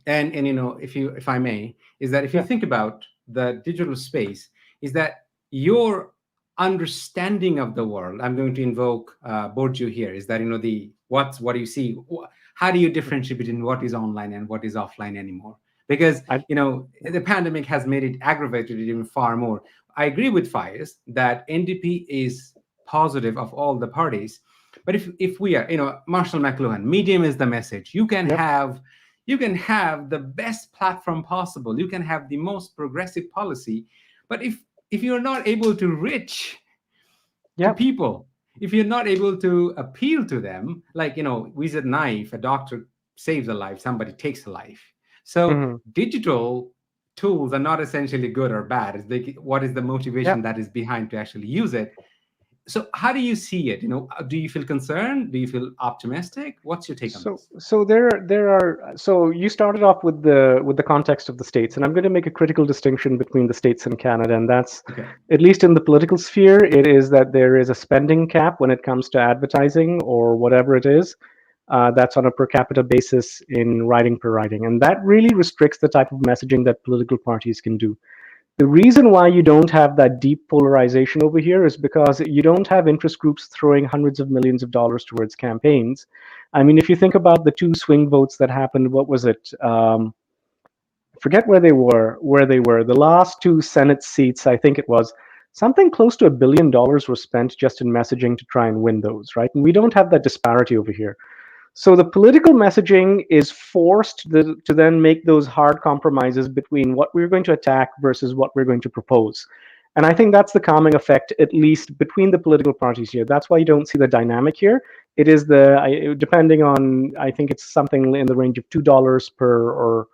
And if I may, is that if you
Yeah.
think about the digital space, is that your understanding of the world? I'm going to invoke Borju here. Is that the what do you see? How do you differentiate between what is online and what is offline anymore? Because
I.
the pandemic has made it aggravated even far more. I agree with Faiz that NDP is positive of all the parties, but if we are, Marshall McLuhan, medium is the message.
Yep.
You can have the best platform possible. You can have the most progressive policy, but if you're not able to reach to
Yep.
people, if you're not able to appeal to them, like, with a knife, a doctor saves a life, somebody takes a life. So
Mhm.
digital tools are not essentially good or bad. What is the motivation
Yeah.
that is behind to actually use it? So how do you see it? Do you feel concerned? Do you feel optimistic? What's your take on
So,
this?
so there are. So you started off with the context of the states, and I'm going to make a critical distinction between the states and Canada, and that's,
Okay.
at least in the political sphere, it is that there is a spending cap when it comes to advertising or whatever it is. That's on a per capita basis in writing per writing, and that really restricts the type of messaging that political parties can do. The reason why you don't have that deep polarization over here is because you don't have interest groups throwing hundreds of millions of dollars towards campaigns. I mean, if you think about the two swing votes that happened, what was it? Forget where they were. Where they were, the last two Senate seats, I think it was something close to $1 billion were spent just in messaging to try and win those, right? And we don't have that disparity over here. So the political messaging is forced to then make those hard compromises between what we're going to attack versus what we're going to propose. And I think that's the calming effect, at least between the political parties here. That's why you don't see the dynamic here. It is depending on, I think it's something in the range of $2 per, or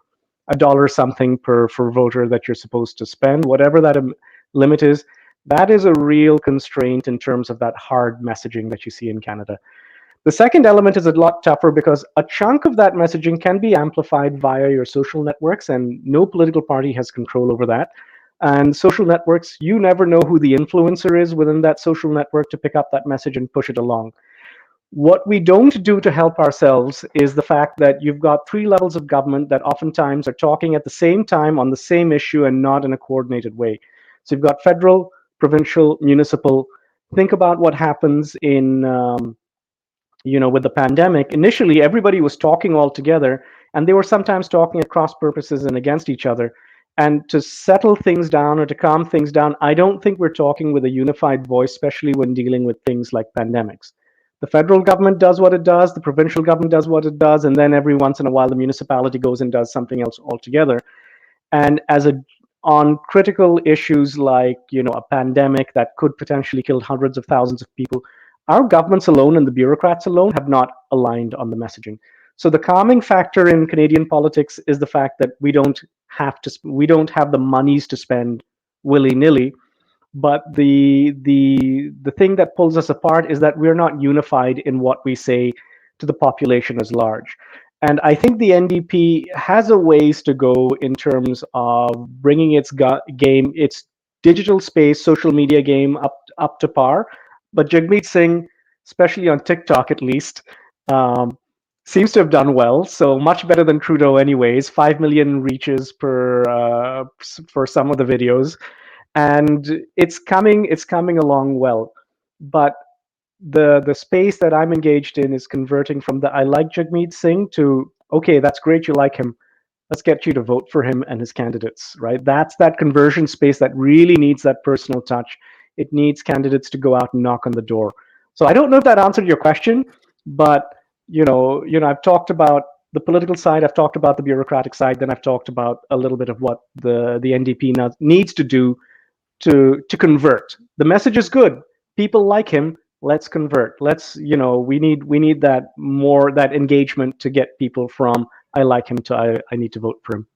a dollar something per voter that you're supposed to spend, whatever that limit is. That is a real constraint in terms of that hard messaging that you see in Canada. The second element is a lot tougher because a chunk of that messaging can be amplified via your social networks, and no political party has control over that. And social networks, you never know who the influencer is within that social network to pick up that message and push it along. What we don't do to help ourselves is the fact that you've got three levels of government that oftentimes are talking at the same time on the same issue and not in a coordinated way. So you've got federal, provincial, municipal. Think about what happens in with the pandemic. Initially everybody was talking all together, and they were sometimes talking at cross purposes and against each other. And to settle things down or to calm things down, I don't think we're talking with a unified voice, especially when dealing with things like pandemics. The federal government does what it does, the provincial government does what it does, and then every once in a while the municipality goes and does something else altogether. And as a on critical issues like a pandemic that could potentially kill hundreds of thousands of people, our governments alone and the bureaucrats alone have not aligned on the messaging. So the calming factor in Canadian politics is the fact that we don't have the monies to spend willy nilly. But the thing that pulls us apart is that we're not unified in what we say to the population as large. And I think the NDP has a ways to go in terms of bringing its game, its digital space, social media game up to par. But Jagmeet Singh, especially on TikTok at least, um, seems to have done well. So much better than Trudeau, anyways. 5 million reaches for some of the videos, and it's coming along well. But the space that I'm engaged in is converting from the I like Jagmeet Singh to, okay, that's great, you like him, let's get you to vote for him and his candidates, right? That's that conversion space that really needs that personal touch. It needs candidates to go out and knock on the door. So I don't know if that answered your question, but I've talked about the political side, I've talked about the bureaucratic side, then I've talked about a little bit of what the NDP needs to do to convert. The message is good. People like him. Let's convert. We need that engagement to get people from I like him to I need to vote for him.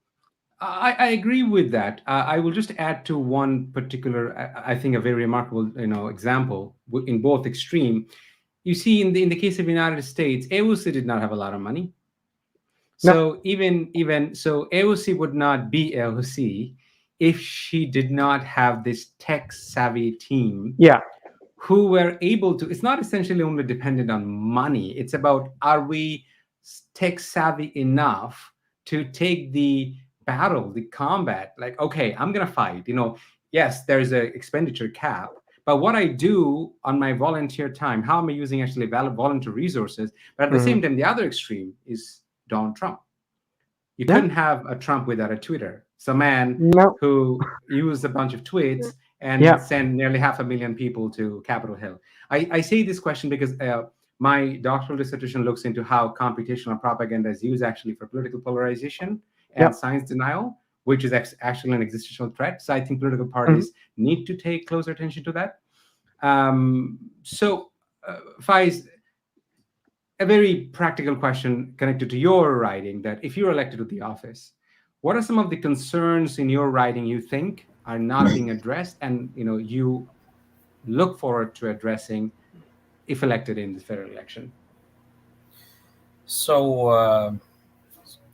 I agree with that. I will just add to one particular, I think, a very remarkable, example in both extreme. You see, in the case of the United States, AOC did not have a lot of money.
No.
So even so, AOC would not be AOC if she did not have this tech savvy team
Yeah.
who were able to. It's not essentially only dependent on money. It's about, are we tech savvy enough to take the battle, the combat? Like, okay, I'm gonna fight. Yes, there's a expenditure cap, but what I do on my volunteer time, how am I using actually volunteer resources? But at the
Hmm.
same time, the other extreme is Donald Trump. You
Yeah.
couldn't have a Trump without a Twitter. Some man
No.
who used a bunch of tweets and
Yeah.
sent nearly 500,000 people to Capitol Hill. I say this question because my doctoral dissertation looks into how computational propaganda is used actually for political polarization
Yeah.
and science denial, which is actually an existential threat. So I think political
Hmm.
parties need to take closer attention to that. So, Faiz, a very practical question connected to your writing, that if you're elected to the office, what are some of the concerns in your writing you think are not being addressed, and you look forward to addressing if elected in the federal election?
So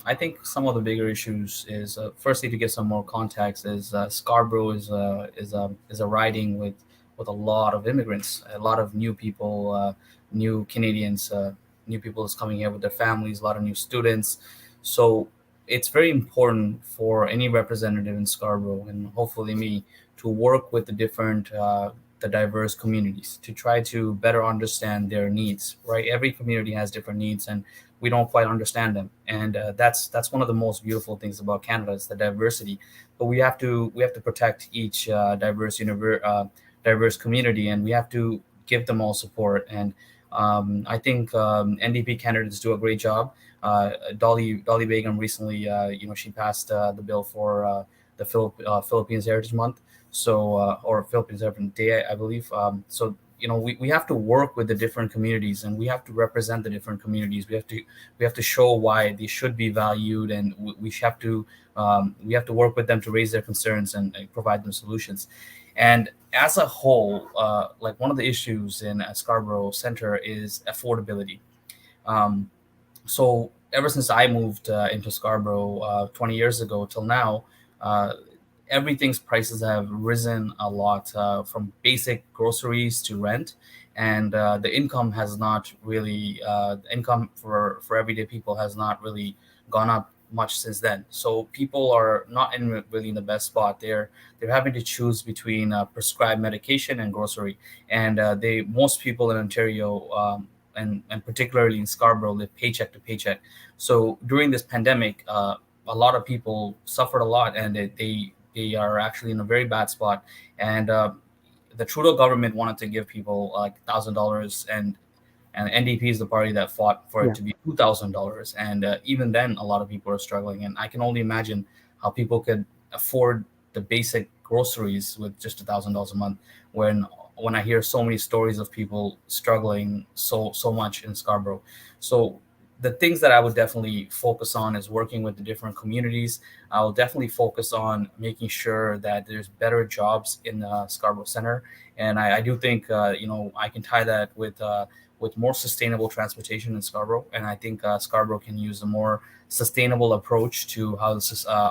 I think some of the bigger issues is firstly, to give some more context, is Scarborough is a riding with a lot of immigrants, a lot of new people, new Canadians, new people is coming here with their families, a lot of new students. So it's very important for any representative in Scarborough, and hopefully me, to work with the diverse communities to try to better understand their needs. Right, every community has different needs, and we don't quite understand them, and that's one of the most beautiful things about Canada is the diversity. But we have to protect each diverse community, and we have to give them all support. And I think NDP candidates do a great job. Dolly Begum recently, she passed the bill for the Philippines Heritage Month, so or Philippines Heritage Day, I believe. So we have to work with the different communities, and we have to represent the different communities. We have to show why they should be valued, and we have to work with them to raise their concerns and provide them solutions. And as a whole, like one of the issues in Scarborough Center is affordability. Um, so ever since I moved into Scarborough 20 years ago till now, uh, everything's prices have risen a lot, from basic groceries to rent, and the income has not really the income for everyday people has not really gone up much since then. So people are not really in the best spot. They're having to choose between prescribed medication and grocery, and they most people in Ontario. And particularly in Scarborough, live paycheck to paycheck. So during this pandemic, a lot of people suffered a lot, and they are actually in a very bad spot. And the Trudeau government wanted to give people like $1,000, and NDP is the party that fought for
Yeah.
it to be $2,000. And even then, a lot of people are struggling. And I can only imagine how people could afford the basic groceries with just $1,000 a month. When I hear so many stories of people struggling so much in Scarborough. So the things that I would definitely focus on is working with the different communities. I will definitely focus on making sure that there's better jobs in the Scarborough Center, and I do think I can tie that with more sustainable transportation in Scarborough, and I think Scarborough can use a more sustainable approach to how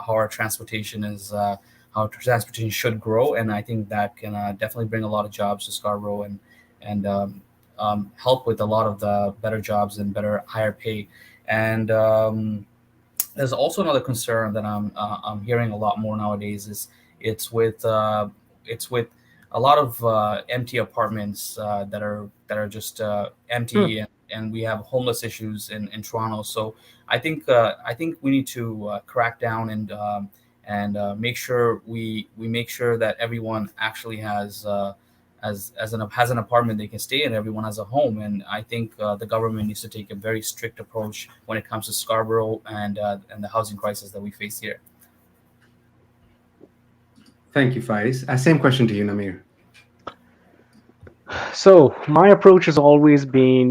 our transportation is. How transportation should grow, and I think that can definitely bring a lot of jobs to Scarborough, and help with a lot of the better jobs and better higher pay. And there's also another concern that I'm hearing a lot more nowadays is it's with uh, it's with a lot of empty apartments that are just
Hmm.
empty, and we have homeless issues in Toronto. So I think we need to crack down and make sure we make sure that everyone actually has an apartment they can stay in. Everyone has a home, and I think the government needs to take a very strict approach when it comes to Scarborough and the housing crisis that we face here.
Thank you, Faiz. Same question to you, Namir.
So my approach has always been,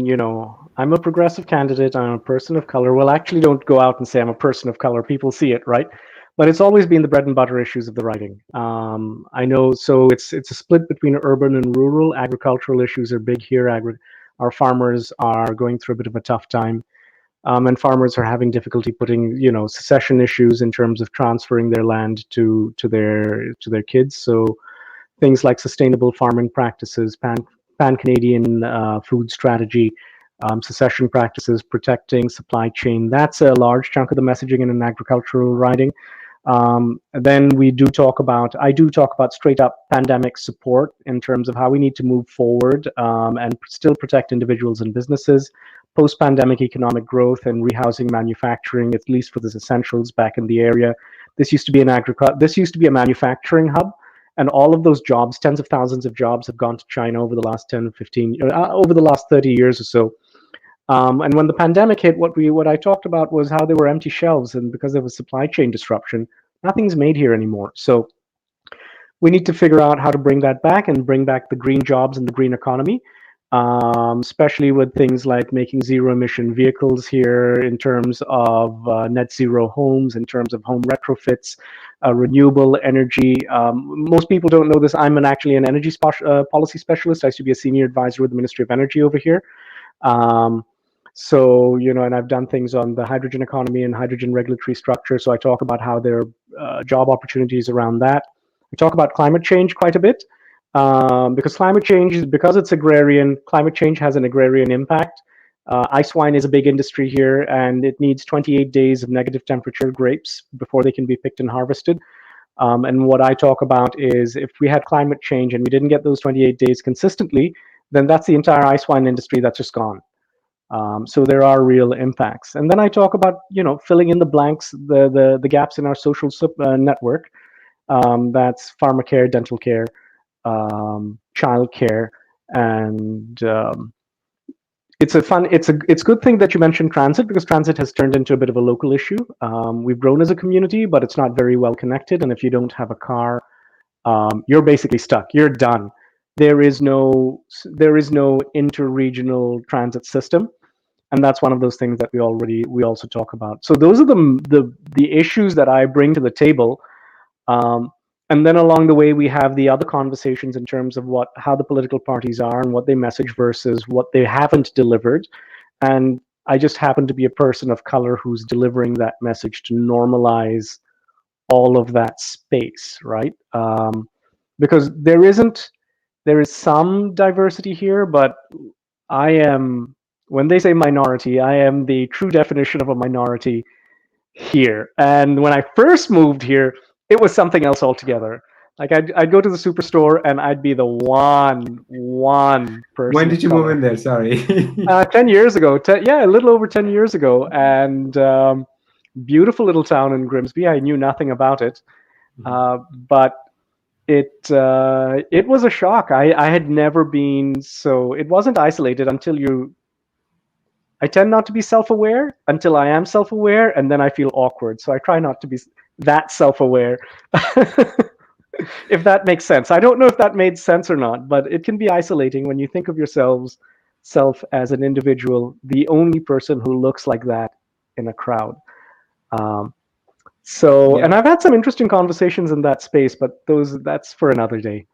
I'm a progressive candidate. I'm a person of color. Well, actually, don't go out and say I'm a person of color. People see it, right? But it's always been the bread and butter issues of the writing. I know, so it's a split between urban and rural. Agricultural issues are big here. Our farmers are going through a bit of a tough time, and farmers are having difficulty putting, succession issues in terms of transferring their land to their kids. So things like sustainable farming practices, pan Canadian food strategy, succession practices, protecting supply chain. That's a large chunk of the messaging in an agricultural writing. Then I do talk about straight up pandemic support in terms of how we need to move forward, and still protect individuals and businesses, post pandemic economic growth and rehousing manufacturing, at least for the essentials back in the area. This used to be a manufacturing hub. And all of those jobs, tens of thousands of jobs, have gone to China over the last 10, 15, over the last 30 years or so. And when the pandemic hit, what I talked about was how there were empty shelves, and because of a supply chain disruption, nothing's made here anymore. So we need to figure out how to bring that back and bring back the green jobs and the green economy. especially with things like making zero emission vehicles here, in terms of net zero homes, in terms of home retrofits, renewable energy. Most people don't know this. I'm actually an energy policy specialist. I used to be a senior advisor with the Ministry of Energy over here. So, and I've done things on the hydrogen economy and hydrogen regulatory structure. So I talk about how there are job opportunities around that. We talk about climate change quite a bit, because climate change, because it's agrarian, climate change has an agrarian impact. Ice wine is a big industry here, and it needs 28 days of negative temperature grapes before they can be picked and harvested. And what I talk about is, if we had climate change and we didn't get those 28 days consistently, then that's the entire ice wine industry that's just gone. So there are real impacts. And then I talk about, filling in the blanks, the gaps in our social network. That's pharmacare, dental care, child care, and it's a good thing that you mentioned transit, because transit has turned into a bit of a local issue. We've grown as a community, but it's not very well connected. And if you don't have a car, you're basically stuck. You're done. There is no interregional transit system, and that's one of those things that we also talk about. So those are the issues that I bring to the table. And then along the way, we have the other conversations in terms of how the political parties are and what they message versus what they haven't delivered. And I just happen to be a person of color who's delivering that message to normalize all of that space, right? Because there is some diversity here, but when they say minority, I am the true definition of a minority here. And when I first moved here, it was something else altogether. Like I'd go to the superstore and I'd be the one person.
When did you move in there? Sorry.
10 years ago. A little over 10 years ago. And beautiful little town in Grimsby. I knew nothing about it. But it was a shock. I had never been so. It wasn't isolated until I tend not to be self-aware until I am self-aware, and then I feel awkward. So I try not to be that self-aware, if that makes sense. I don't know if that made sense or not, but it can be isolating when you think of yourself as an individual, the only person who looks like that in a crowd. And I've had some interesting conversations in that space, but that's for another day.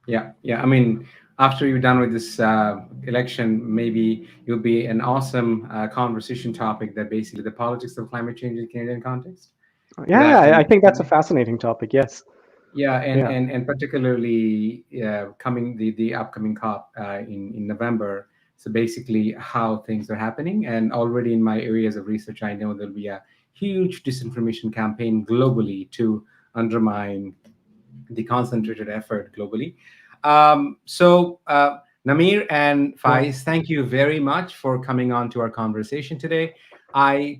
Yeah. I mean, after you're done with this election, maybe you'll be an awesome conversation topic, that basically the politics of climate change in the Canadian context.
Yeah, I think that's a fascinating topic. Yes.
Yeah, and particularly coming the upcoming COP in November. So basically, how things are happening, and already in my areas of research, I know there'll be a huge disinformation campaign globally to undermine the concentrated effort globally. So Namir and Faiz, thank you very much for coming on to our conversation today. I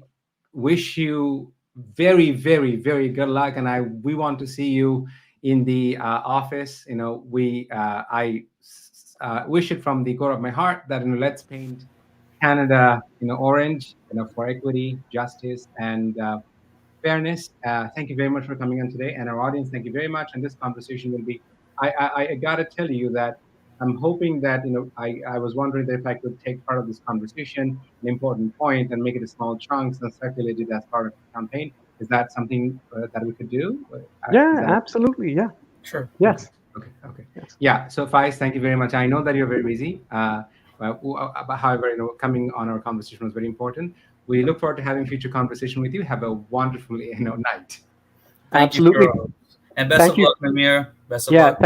wish you very, very, very good luck, and we want to see you in the office. I wish it from the core of my heart that let's paint Canada orange, for equity, justice, and fairness. Thank you very much for coming on today, and our audience, thank you very much. And this conversation will be, I gotta tell you that I'm hoping that I was wondering if I could take part of this conversation, an important point, and make it a small chunks and circulate it as part of the campaign. Is that something that we could do?
Yeah, absolutely. Yeah.
Sure.
Yes.
Okay. Yes. Yeah. So Faiz, thank you very much. I know that you're very busy. However, coming on our conversation was very important. We look forward to having future conversation with you. Have a wonderful night.
Absolutely.
And best of luck, Namir. Best of luck.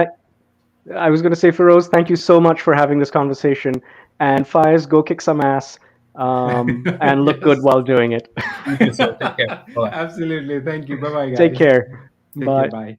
I was going to say, Feroz, thank you so much for having this conversation. And Faiz, go kick some ass and look good while doing it.
Thank you, sir. Take care. Bye.
Absolutely. Thank you. Bye-bye, guys.
Take care.
Bye.